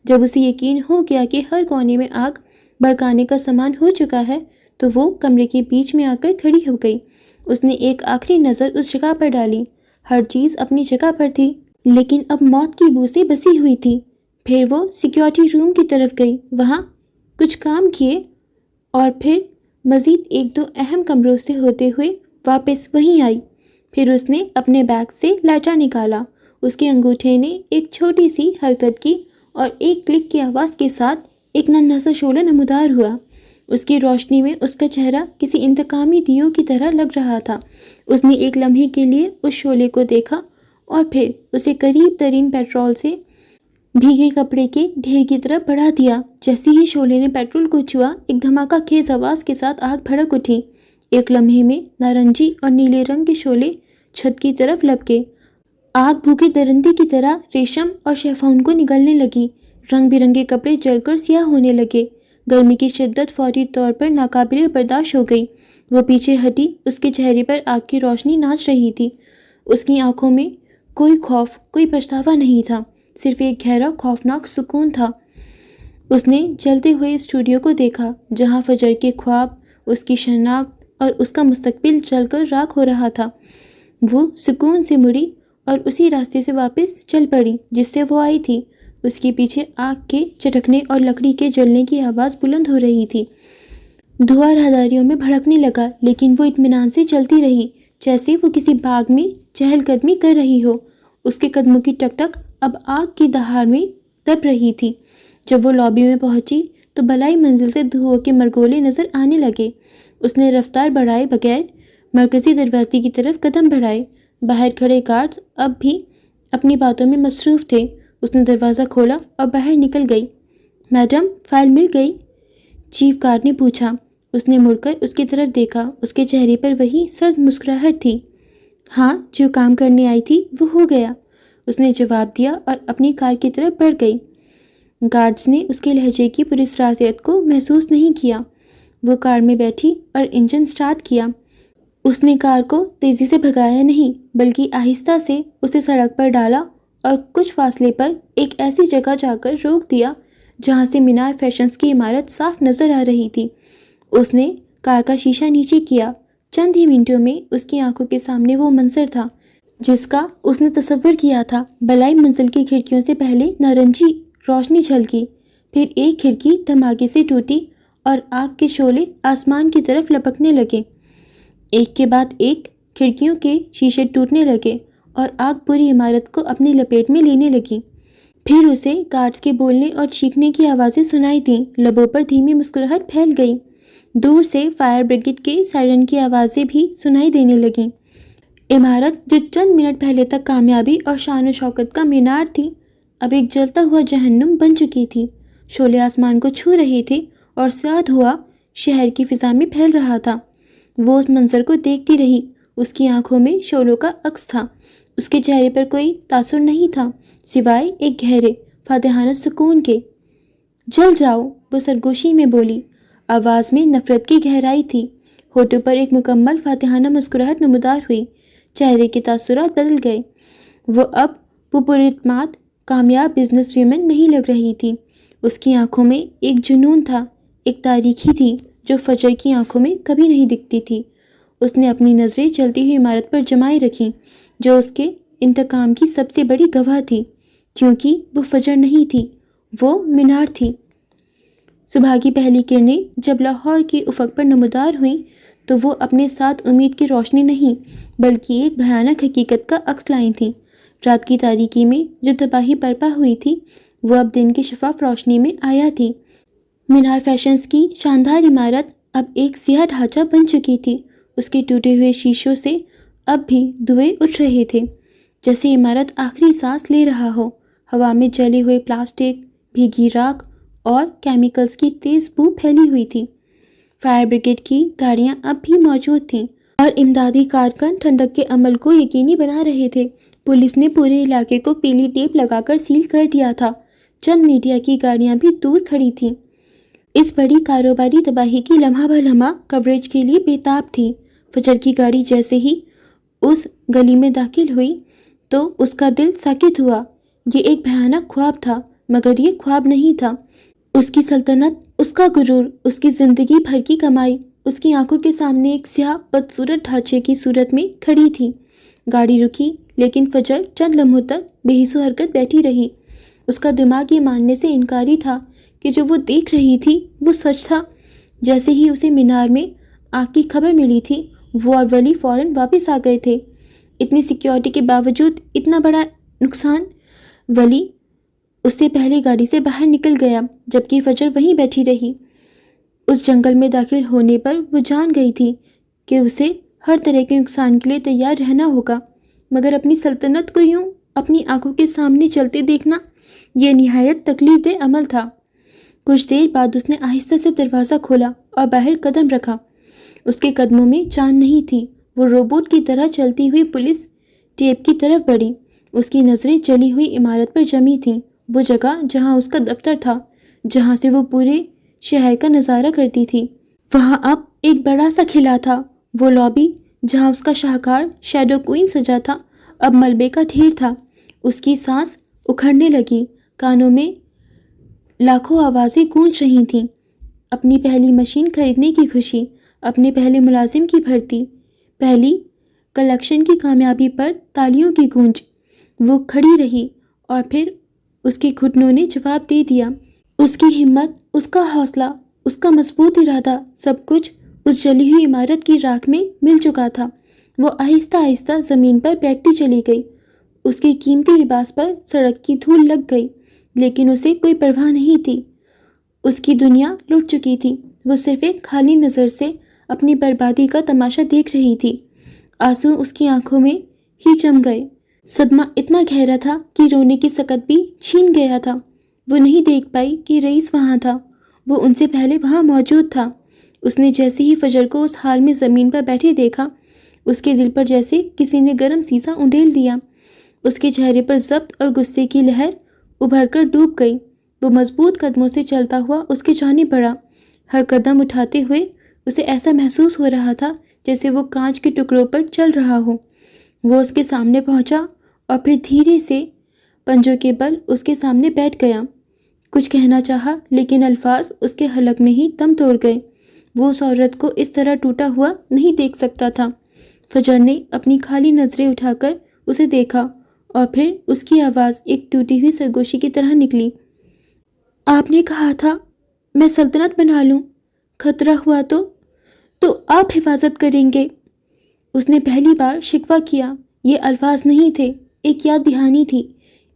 جب اسے یقین ہو گیا کہ ہر کونے میں آگ بھڑکانے کا سامان ہو چکا ہے تو وہ کمرے کے بیچ میں آ کر کھڑی ہو گئی۔ اس نے ایک آخری نظر اس جگہ پر ڈالی۔ ہر چیز اپنی جگہ پر تھی لیکن اب موت کی بو سے بسی ہوئی تھی۔ پھر وہ سیکیورٹی روم کی طرف گئی، وہاں کچھ کام کیے اور پھر مزید ایک دو اہم کمروں سے ہوتے ہوئے واپس وہیں آئی۔ پھر اس نے اپنے بیگ سے لائٹر نکالا۔ اس کے انگوٹھے نے ایک چھوٹی سی حرکت کی اور ایک کلک کی آواز کے ساتھ ایک ننھا سا شعلہ نمودار ہوا۔ اس کی روشنی میں اس کا چہرہ کسی انتقامی دیو کی طرح لگ رہا تھا۔ اس نے ایک لمحے کے لیے اس شعلے کو دیکھا اور پھر اسے قریب ترین پیٹرول سے بھیگے کپڑے کے ڈھیر کی طرف بڑھا دیا۔ جیسے ہی شعلے نے پیٹرول کو چھوا، ایک دھماکہ خیز آواز کے ساتھ آگ بھڑک اٹھی۔ ایک لمحے میں نارنجی اور نیلے رنگ کے شعلے چھت کی طرف لپکے۔ آگ بھوکے درندے کی طرح ریشم اور شیفون کو نگلنے لگی۔ رنگ برنگے کپڑے جل کر سیاہ ہونے لگے۔ گرمی کی شدت فوری طور پر ناقابل برداشت ہو گئی۔ وہ پیچھے ہٹی، اس کے چہرے پر آگ کی روشنی ناچ رہی تھی۔ اس کی آنکھوں میں کوئی خوف، کوئی پچھتاوا نہیں تھا، صرف ایک گہرا خوفناک سکون تھا۔ اس نے جلتے ہوئے اسٹوڈیو کو دیکھا جہاں فجر کے خواب، اس کی شناخت اور اس کا مستقبل جل کر راکھ ہو رہا تھا۔ وہ سکون سے مڑی اور اسی راستے سے واپس چل پڑی جس سے وہ آئی تھی۔ اس کے پیچھے آگ کے چٹکنے اور لکڑی کے جلنے کی آواز بلند ہو رہی تھی۔ دھواں راہداریوں میں بھڑکنے لگا لیکن وہ اطمینان سے چلتی رہی جیسے وہ کسی باغ میں چہل قدمی کر رہی ہو۔ اس کے قدموں کی ٹک ٹک اب آگ کی دہاڑ میں دب رہی تھی۔ جب وہ لابی میں پہنچی تو بالائی منزل سے دھوؤں کے مرگولے نظر آنے لگے۔ اس نے رفتار بڑھائے بغیر مرکزی دروازے کی طرف قدم بڑھائے۔ باہر کھڑے گارڈز اب بھی اپنی باتوں میں مصروف تھے۔ اس نے دروازہ کھولا اور باہر نکل گئی۔ میڈم، فائل مل گئی؟ چیف گارڈ نے پوچھا۔ اس نے مڑ کر اس کی طرف دیکھا۔ اس کے چہرے پر وہی سرد مسکراہٹ تھی۔ ہاں، جو کام کرنے آئی تھی وہ ہو گیا، اس نے جواب دیا اور اپنی کار کی طرف بڑھ گئی۔ گارڈز نے اس کے لہجے کی پراسراریت کو محسوس نہیں کیا۔ وہ کار میں بیٹھی اور انجن سٹارٹ کیا۔ اس نے کار کو تیزی سے بھگایا نہیں بلکہ آہستہ سے اسے سڑک پر ڈالا اور کچھ فاصلے پر ایک ایسی جگہ جا کر روک دیا جہاں سے مینار فیشنز کی عمارت صاف نظر آ رہی تھی۔ اس نے کار کا شیشہ نیچے کیا۔ چند ہی منٹوں میں اس کی آنکھوں کے سامنے وہ منظر تھا جس کا اس نے تصور کیا تھا۔ بالائی منزل کی کھڑکیوں سے پہلے نارنجی روشنی جھلکی، پھر ایک کھڑکی دھماکے سے ٹوٹی اور آگ کے شعلے آسمان کی طرف لپکنے لگے۔ ایک کے بعد ایک کھڑکیوں کے شیشے ٹوٹنے لگے اور آگ پوری عمارت کو اپنی لپیٹ میں لینے لگی۔ پھر اسے گارڈز کے بولنے اور چیخنے کی آوازیں سنائی دیں۔ لبوں پر دھیمی مسکراہٹ پھیل گئی۔ دور سے فائر بریگیڈ کے سائرن کی آوازیں بھی سنائی دینے لگیں۔ عمارت جو چند منٹ پہلے تک کامیابی اور شان و شوکت کا مینار تھی اب ایک جلتا ہوا جہنم بن چکی تھی۔ شعلے آسمان کو چھو رہے تھے اور سیاہ دھواں شہر کی فضا میں پھیل رہا تھا۔ وہ اس منظر کو دیکھتی رہی۔ اس کی آنکھوں میں شعلوں کا عکس تھا۔ اس کے چہرے پر کوئی تاثر نہیں تھا سوائے ایک گہرے فاتحانہ سکون کے۔ جل جاؤ، وہ سرگوشی میں بولی۔ آواز میں نفرت کی گہرائی تھی۔ ہونٹوں پر ایک مکمل فاتحانہ مسکراہٹ نمودار ہوئی۔ چہرے کے تاثرات بدل گئے۔ وہ اب پراعتماد کامیاب بزنس ویمن نہیں لگ رہی تھی۔ اس کی آنکھوں میں ایک جنون تھا، ایک تاریکی تھی جو فجر کی آنکھوں میں کبھی نہیں دکھتی تھی۔ اس نے اپنی نظریں چلتی ہوئی عمارت پر جمائے رکھیں جو اس کے انتقام کی سب سے بڑی گواہ تھی، کیونکہ وہ فجر نہیں تھی، وہ مینار تھی۔ صبح کی پہلی کرنیں جب لاہور کے افق پر نمودار ہوئیں تو وہ اپنے ساتھ امید کی روشنی نہیں بلکہ ایک بھیانک حقیقت کا عکس لائی تھیں۔ رات کی تاریکی میں جو تباہی برپا ہوئی تھی وہ اب دن کی شفاف روشنی میں آیا تھی۔ مینار فیشنز کی شاندار عمارت اب ایک سیاہ ڈھانچہ بن چکی تھی۔ اس کے ٹوٹے ہوئے شیشوں سے اب بھی دھوئیں اٹھ رہے تھے جیسے عمارت آخری سانس لے رہا ہو۔ ہوا میں جلے ہوئے پلاسٹک، بھیگی راکھ اور کیمیکلز کی تیز بو پھیلی ہوئی تھی۔ فائر بریگیڈ کی گاڑیاں اب بھی موجود تھیں اور امدادی کارکن ٹھنڈک کے عمل کو یقینی بنا رہے تھے۔ پولیس نے پورے علاقے کو پیلی ٹیپ لگا کر سیل کر دیا تھا۔ چند میڈیا کی گاڑیاں بھی دور کھڑی تھیں۔ اس بڑی کاروباری تباہی کی لمحہ بہ لمحہ کوریج کے لیے بےتاب تھی۔ فجر کی گاڑی جیسے ہی اس گلی میں داخل ہوئی تو اس کا دل ساکت ہوا۔ یہ ایک بھیانک خواب تھا، مگر یہ خواب نہیں تھا۔ اس کی سلطنت، اس کا غرور، اس کی زندگی بھر کی کمائی اس کی آنکھوں کے سامنے ایک سیاہ بدصورت ڈھانچے کی صورت میں کھڑی تھی۔ گاڑی رکی، لیکن فجر چند لمحوں تک بے حس و حرکت بیٹھی رہی۔ اس کا دماغ یہ ماننے سے انکاری تھا کہ جو وہ دیکھ رہی تھی وہ سچ تھا۔ جیسے ہی اسے مینار میں آگ کی خبر ملی تھی، وہ اور ولی فوراً واپس آ گئے تھے۔ اتنی سیکیورٹی کے باوجود اتنا بڑا نقصان۔ ولی اس سے پہلے گاڑی سے باہر نکل گیا، جبکہ فجر وہیں بیٹھی رہی۔ اس جنگل میں داخل ہونے پر وہ جان گئی تھی کہ اسے ہر طرح کے نقصان کے لیے تیار رہنا ہوگا، مگر اپنی سلطنت کو یوں اپنی آنکھوں کے سامنے چلتے دیکھنا یہ نہایت تکلیف دہ عمل تھا۔ کچھ دیر بعد اس نے آہستہ سے دروازہ کھولا اور باہر قدم رکھا۔ اس کے قدموں میں جان نہیں تھی۔ وہ روبوٹ کی طرح چلتی ہوئی پولیس ٹیپ کی طرف بڑھی۔ اس کی نظریں جلی ہوئی عمارت پر جمی تھیں، وہ جگہ جہاں اس کا دفتر تھا، جہاں سے وہ پورے شہر کا نظارہ کرتی تھی۔ وہاں اب ایک بڑا سا قلعہ تھا۔ وہ لابی جہاں اس کا شاہکار شیڈو کوئن سجا تھا اب ملبے کا ڈھیر تھا۔ اس کی سانس اکھڑنے لگی، کانوں میں لاکھوں آوازیں گونج رہی تھیں۔ اپنی پہلی مشین خریدنے کی خوشی، اپنے پہلے ملازم کی بھرتی، پہلی کلیکشن کی کامیابی پر تالیوں کی گونج۔ وہ کھڑی رہی اور پھر اس کے گھٹنوں نے جواب دے دیا۔ اس کی ہمت، اس کا حوصلہ، اس کا مضبوط ارادہ، سب کچھ اس جلی ہوئی عمارت کی راکھ میں مل چکا تھا۔ وہ آہستہ آہستہ زمین پر بیٹھتی چلی گئی۔ اس کے قیمتی لباس پر سڑک کی دھول لگ گئی، لیکن اسے کوئی پرواہ نہیں تھی۔ اس کی دنیا لٹ چکی تھی۔ وہ صرف ایک خالی نظر سے اپنی بربادی کا تماشا دیکھ رہی تھی۔ آنسو اس کی آنکھوں میں ہی جم گئے۔ صدمہ اتنا گہرا تھا کہ رونے کی سکت بھی چھین گیا تھا۔ وہ نہیں دیکھ پائی کہ رئیس وہاں تھا۔ وہ ان سے پہلے وہاں موجود تھا۔ اس نے جیسے ہی فجر کو اس حال میں زمین پر بیٹھے دیکھا، اس کے دل پر جیسے کسی نے گرم سیسا انڈیل دیا۔ اس کے چہرے پر ضبط اور غصے کی لہر ابھر کر ڈوب گئی۔ وہ مضبوط قدموں سے چلتا ہوا اس کی جانب بڑھا۔ ہر قدم اٹھاتے ہوئے اسے ایسا محسوس ہو رہا تھا جیسے وہ کانچ کے ٹکڑوں پر چل رہا ہو۔ وہ اس کے سامنے پہنچا اور پھر دھیرے سے پنجوں کے بل اس کے سامنے بیٹھ گیا۔ کچھ کہنا چاہا، لیکن الفاظ اس کے حلق میں ہی دم توڑ گئے۔ وہ اس عورت کو اس طرح ٹوٹا ہوا نہیں دیکھ سکتا تھا۔ فجر نے اپنی خالی نظریں اٹھا کر اسے دیکھا اور پھر اس کی آواز ایک ٹوٹی ہوئی سرگوشی کی طرح نکلی۔ آپ نے کہا تھا میں سلطنت بنا لوں، خطرہ ہوا تو آپ حفاظت کریں گے۔ اس نے پہلی بار شکوہ کیا۔ یہ الفاظ نہیں تھے، ایک یاد دہانی تھی،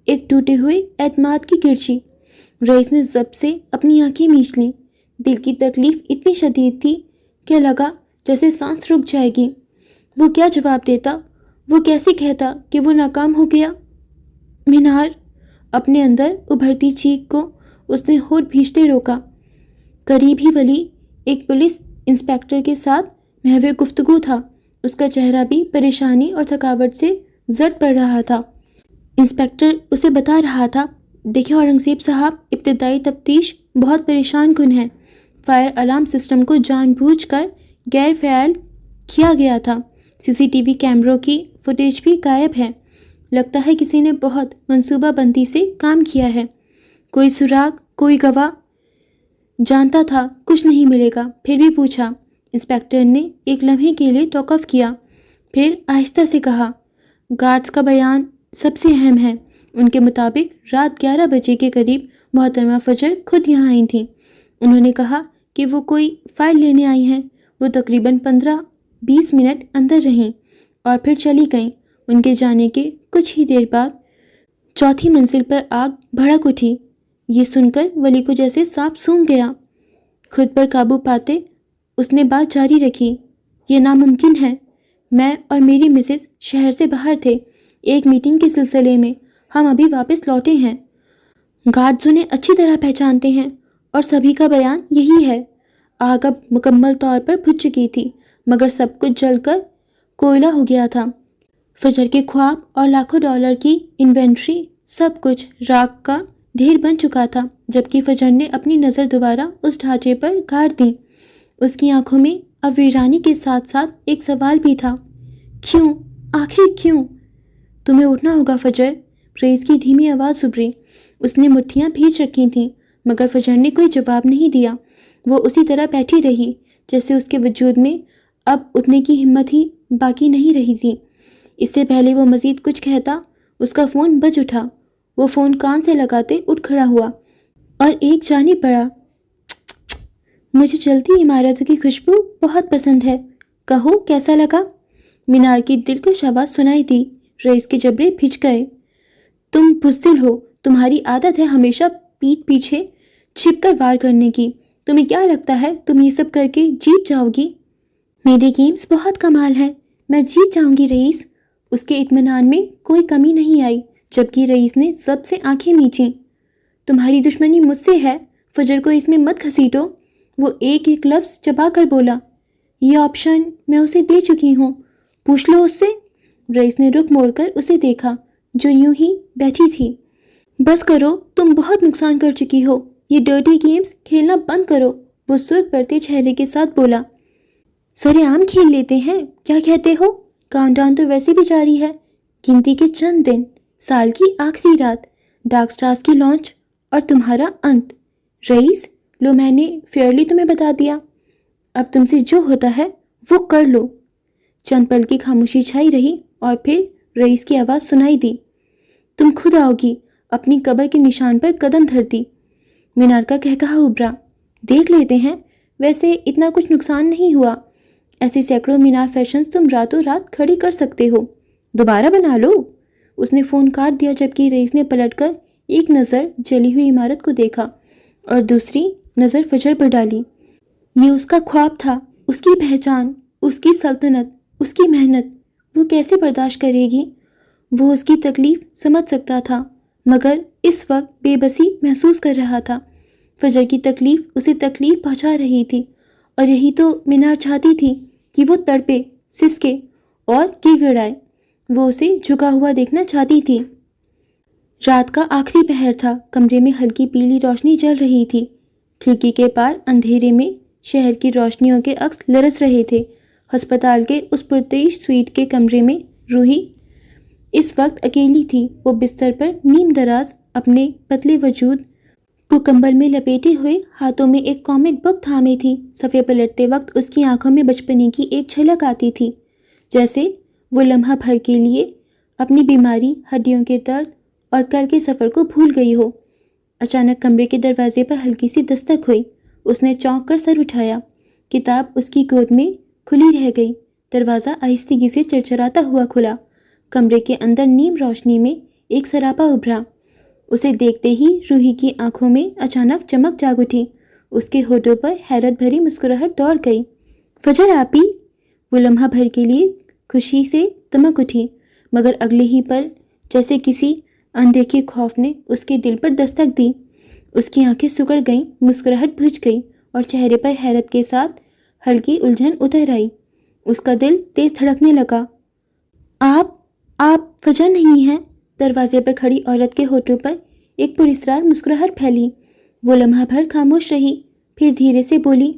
ایک ٹوٹے ہوئے اعتماد کی کرچی۔ رئیس نے ضبط سے اپنی آنکھیں مینچ لیں۔ دل کی تکلیف اتنی شدید تھی کہ لگا جیسے سانس رک جائے گی۔ وہ کیا جواب دیتا؟ وہ کیسے کہتا کہ وہ ناکام ہو گیا؟ مینار، اپنے اندر ابھرتی چیخ کو اس نے ہونٹ بھینچتے روکا۔ قریب ہی ولی ایک پولیس انسپکٹر کے ساتھ محو گفتگو تھا۔ اس کا چہرہ بھی پریشانی اور تھکاوٹ سے زرد پڑ رہا تھا۔ انسپکٹر اسے بتا رہا تھا، دیکھیں اورنگزیب صاحب، ابتدائی تفتیش بہت پریشان کن ہے۔ فائر الارم سسٹم کو جان بوجھ کر غیر فعال کیا گیا تھا۔ سی سی ٹی وی کیمروں کی فوٹیج بھی غائب ہے۔ لگتا ہے کسی نے بہت منصوبہ بندی سے کام کیا ہے۔ کوئی سراغ، کوئی گواہ؟ جانتا تھا کچھ نہیں ملے گا، پھر بھی پوچھا۔ انسپکٹر نے ایک لمحے کے لیے توقف کیا، پھر آہستہ سے کہا، گارڈز کا بیان سب سے اہم ہے۔ ان کے مطابق رات 11 بجے کے قریب محترمہ فجر خود یہاں آئی تھیں۔ انہوں نے کہا کہ وہ کوئی فائل لینے آئی ہیں۔ وہ تقریباً 15-20 منٹ اندر رہیں اور پھر چلی گئیں۔ ان کے جانے کے کچھ ہی دیر بعد چوتھی منزل پر آگ بھڑک اٹھی۔ یہ سن کر ولی کو جیسے سانپ سونگھ گیا۔ خود پر قابو پاتے اس نے بات جاری رکھی، یہ ناممکن ہے۔ میں اور میری مسز شہر سے باہر تھے، ایک میٹنگ کے سلسلے میں۔ ہم ابھی واپس لوٹے ہیں۔ گارڈز انہیں اچھی طرح پہچانتے ہیں اور سبھی کا بیان یہی ہے۔ آگ اب مکمل طور پر بجھ چکی تھی، مگر سب کچھ جل کر کوئلہ ہو گیا تھا۔ فجر کے خواب اور لاکھوں ڈالر کی انوینٹری، سب کچھ راکھ کا ڈھیر بن چکا تھا، جبکہ فجر نے اپنی نظر دوبارہ اس ڈھانچے پر گاڑ دی۔ اس کی آنکھوں میں اب ویرانی کے ساتھ ساتھ ایک سوال بھی تھا، کیوں؟ آخر کیوں؟ تمہیں اٹھنا ہوگا فجر، رئیس کی دھیمی آواز ابھری۔ اس نے مٹھیاں بھیج رکھی تھیں، مگر فجر نے کوئی جواب نہیں دیا۔ وہ اسی طرح بیٹھی رہی جیسے اس کے وجود میں اب اٹھنے کی ہمت ہی باقی نہیں رہی تھی۔ اس سے پہلے وہ مزید کچھ کہتا، اس کا فون بج اٹھا۔ وہ فون کان سے لگاتے اٹھ کھڑا ہوا اور ایک جانب بڑھا۔ مجھے جلتی عمارتوں کی خوشبو بہت پسند ہے، کہو کیسا لگا؟ مینار کی دلکش آواز سنائی دی۔ رئیس کے جبڑے بھیج گئے۔ تم بزدل ہو، تمہاری عادت ہے ہمیشہ پیٹھ پیچھے چھپ کر وار کرنے کی۔ تمہیں کیا لگتا ہے تم یہ سب کر کے جیت جاؤ گی؟ میرے گیمز بہت کمال ہیں، میں جیت جاؤں گی رئیس۔ اس کے اطمینان میں کوئی کمی نہیں آئی، جبکہ رئیس نے سب سے آنکھیں میچیں۔ تمہاری دشمنی مجھ سے ہے، فجر کو اس میں مت گھسیٹو۔ وہ ایک ایک لفظ چبا کر بولا۔ یہ آپشن میں اسے دے چکی ہوں، پوچھ لو اس سے۔ رئیس نے رخ موڑ کر اسے دیکھا جو یوں ہی بیٹھی تھی۔ بس کرو، تم بہت نقصان کر چکی ہو، یہ ڈرٹی گیمز کھیلنا بند کرو، وہ سرخ پڑتے چہرے کے ساتھ بولا۔ سرے عام کھیل لیتے ہیں، کیا کہتے ہو؟ کاؤنٹ ڈاؤن تو ویسے بھی جاری ہے، گنتی کے چند دن، سال کی آخری رات، ڈارک سٹارز کی لانچ اور تمہارا انت۔ رئیس، لو میں نے فیئرلی تمہیں بتا دیا، اب تم سے جو ہوتا ہے وہ کر لو۔ چند پل کی خاموشی چھائی رہی اور پھر رئیس کی آواز سنائی دی، تم خود آؤ گی، اپنی قبر کے نشان پر قدم دھرتی۔ مینار کا قہقہا ابھرا۔ دیکھ لیتے ہیں، ویسے اتنا کچھ نقصان نہیں ہوا، ایسے سینکڑوں مینار فیشنز تم راتوں رات کھڑی کر سکتے ہو، دوبارہ بنا لو۔ اس نے فون کاٹ دیا، جبکہ رئیس نے پلٹ کر ایک نظر جلی ہوئی عمارت کو دیکھا اور دوسری نظر فجر پر ڈالی۔ یہ اس کا خواب تھا، اس کی پہچان، اس کی سلطنت، اس کی محنت۔ وہ کیسے برداشت کرے گی؟ وہ اس کی تکلیف سمجھ سکتا تھا، مگر اس وقت بے بسی محسوس کر رہا تھا۔ فجر کی تکلیف اسے تکلیف پہنچا رہی تھی، اور یہی تو مینار چاہتی تھی کہ وہ تڑپے، سسکے اور گر گڑائے۔ وہ اسے جھکا ہوا دیکھنا چاہتی تھی۔ رات کا آخری پہر تھا، کمرے میں ہلکی پیلی روشنی جل رہی تھی۔ کھڑکی کے پار اندھیرے میں شہر کی روشنیوں کے عکس لرز رہے تھے۔ ہسپتال کے اس پرتعیش سویٹ کے کمرے میں روحی اس وقت اکیلی تھی۔ وہ بستر پر نیم دراز اپنے پتلے وجود کو کمبل میں لپیٹے ہوئے ہاتھوں میں ایک کامک بک تھامے تھی۔ صفحے پلٹتے وقت اس کی آنکھوں میں بچپنے کی ایک جھلک آتی تھی، جیسے وہ لمحہ بھر کے لیے اپنی بیماری، ہڈیوں کے درد اور کل کے سفر کو بھول گئی ہو۔ اچانک کمرے کے دروازے پر ہلکی سی دستک ہوئی۔ اس نے چونک کر سر اٹھایا۔ کتاب اس کی گود میں کھلی رہ گئی۔ دروازہ آہستگی سے چرچراتا ہوا کھلا۔ کمرے کے اندر نیم روشنی میں ایک سراپا ابھرا۔ اسے دیکھتے ہی روحی کی آنکھوں میں اچانک چمک جاگ اٹھی۔ اس کے ہونٹوں پر حیرت بھری مسکراہٹ دوڑ گئی۔ فجر آپی! وہ لمحہ بھر کے لیے خوشی سے دمک اٹھی، مگر اگلے ہی پل جیسے کسی اندیکھے خوف نے اس کے دل پر دستک دی۔ اس کی آنکھیں سکڑ گئیں، مسکراہٹ بجھ گئی اور چہرے پر حیرت کے ساتھ ہلکی الجھن اتر آئی۔ اس کا دل تیز دھڑکنے لگا۔ آپ فجر نہیں ہیں؟ دروازے پر کھڑی عورت کے ہونٹوں پر ایک پراسرار مسکراہٹ پھیلی۔ وہ لمحہ بھر خاموش رہی، پھر دھیرے سے بولی،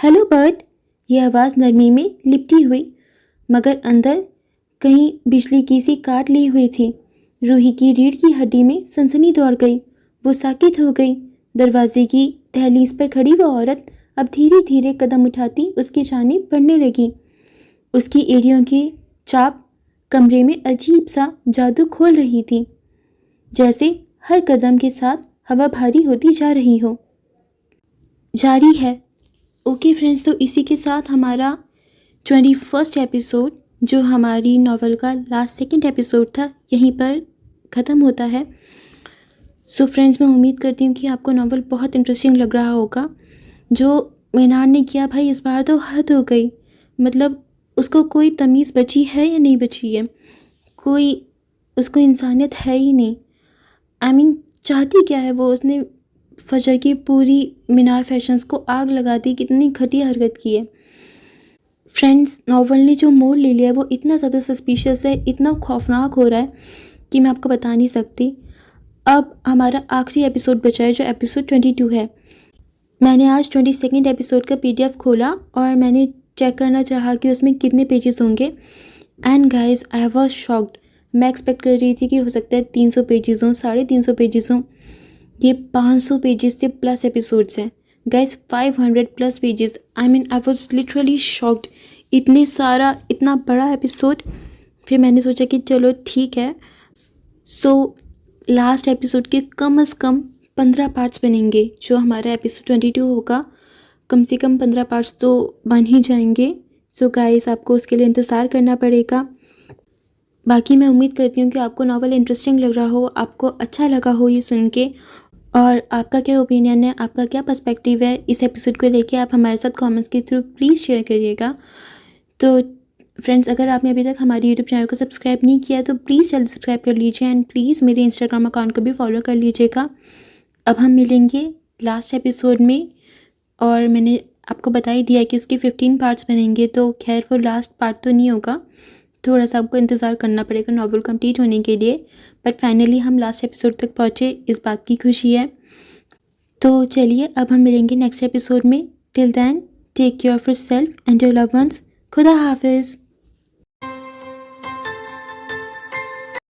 ہیلو برٹ۔ یہ آواز نرمی میں لپٹی ہوئی، مگر اندر کہیں بجلی کی سی کاٹ لی ہوئی تھی۔ روحی کی ریڑھ کی ہڈی میں سنسنی دوڑ گئی۔ وہ ساکت ہو گئی۔ دروازے کی دہلیز پر کھڑی وہ عورت اب دھیرے دھیرے قدم اٹھاتی اس کی جانب بڑھنے لگی۔ اس کی ایڑیوں کی چاپ کمرے میں عجیب سا جادو کھول رہی تھی، جیسے ہر قدم کے ساتھ ہوا بھاری ہوتی جا رہی ہو۔ جاری ہے۔ اوکے فرینڈز، تو اسی کے ساتھ ہمارا 21 ایپیسوڈ، جو ہماری ناول کا لاسٹ سیکنڈ ایپیسوڈ تھا، یہیں پر ختم ہوتا ہے۔ سو فرینڈز، میں امید کرتی ہوں کہ آپ کو ناول بہت انٹرسٹنگ لگ رہا ہوگا۔ جو مینار نے کیا بھائی، اس بار تو حد ہو گئی۔ مطلب اس کو کوئی تمیز بچی ہے یا نہیں بچی ہے، کوئی اس کو انسانیت ہے ہی نہیں۔ چاہتی کیا ہے وہ؟ اس نے فجر کی پوری مینار فیشنز کو آگ لگا دی، کتنی گھٹیا حرکت کی ہے. فرینڈز، ناول نے جو موڑ لے لیا ہے وہ اتنا زیادہ سسپیشیس ہے، اتنا خوفناک ہو رہا ہے کہ میں آپ کو بتا نہیں سکتی. اب ہمارا آخری ایپیسوڈ بچا ہے جو ایپیسوڈ 22 ہے. میں نے آج 22 ایپیسوڈ کا PDF کھولا اور میں نے چیک کرنا چاہا کہ اس میں کتنے پیجز ہوں گے. And guys I was shocked. میں ایکسپیکٹ کر رہی تھی کہ ہو سکتا ہے 300 پیجز ہوں، 350 پیجز ہوں. یہ 500 پیجز سے پلس ایپیسوڈس ہیں guys, 500+ pages. I was literally shocked. اتنا بڑا ایپیسوڈ. پھر میں نے سوچا کہ چلو ٹھیک ہے. سو لاسٹ ایپیسوڈ کے کم از کم 15 پارٹس بنیں گے. جو ہمارا ایپیسوڈ 22 ہوگا کم سے کم 15 پارٹس تو بن ہی جائیں گے. سو گائز آپ کو اس کے لیے انتظار کرنا پڑے گا. باقی میں امید کرتی ہوں کہ آپ کو ناول انٹرسٹنگ لگ رہا ہو، آپ کو اچھا لگا ہو یہ سن کے. اور آپ کا کیا اوپینین ہے، آپ کا کیا پرسپیکٹیو ہے اس ایپیسوڈ کو لے کے، آپ ہمارے ساتھ کامنٹس کے تھرو پلیز شیئر کریے گا. تو فرینڈز، اگر آپ نے ابھی تک ہماری یوٹیوب چینل کو سبسکرائب نہیں کیا تو پلیز جلدی سبسکرائب کر لیجیے. اینڈ پلیز میرے انسٹاگرام اکاؤنٹ کو بھی فالو کر لیجیے گا. اب ہم ملیں گے لاسٹ ایپیسوڈ میں، اور میں نے آپ کو بتا ہی دیا کہ اس کے 15 پارٹس بنیں گے. تو خیر وہ لاسٹ پارٹ تو نہیں ہوگا، تھوڑا سا آپ کو انتظار کرنا پڑے گا ناول کمپلیٹ ہونے کے لیے. بٹ فائنلی ہم لاسٹ ایپیسوڈ تک پہنچے، اس بات کی خوشی ہے. تو چلیے اب ہم ملیں گے نیکسٹ ایپیسوڈ میں. Till then take care of yourself and your loved ones. خدا حافظ.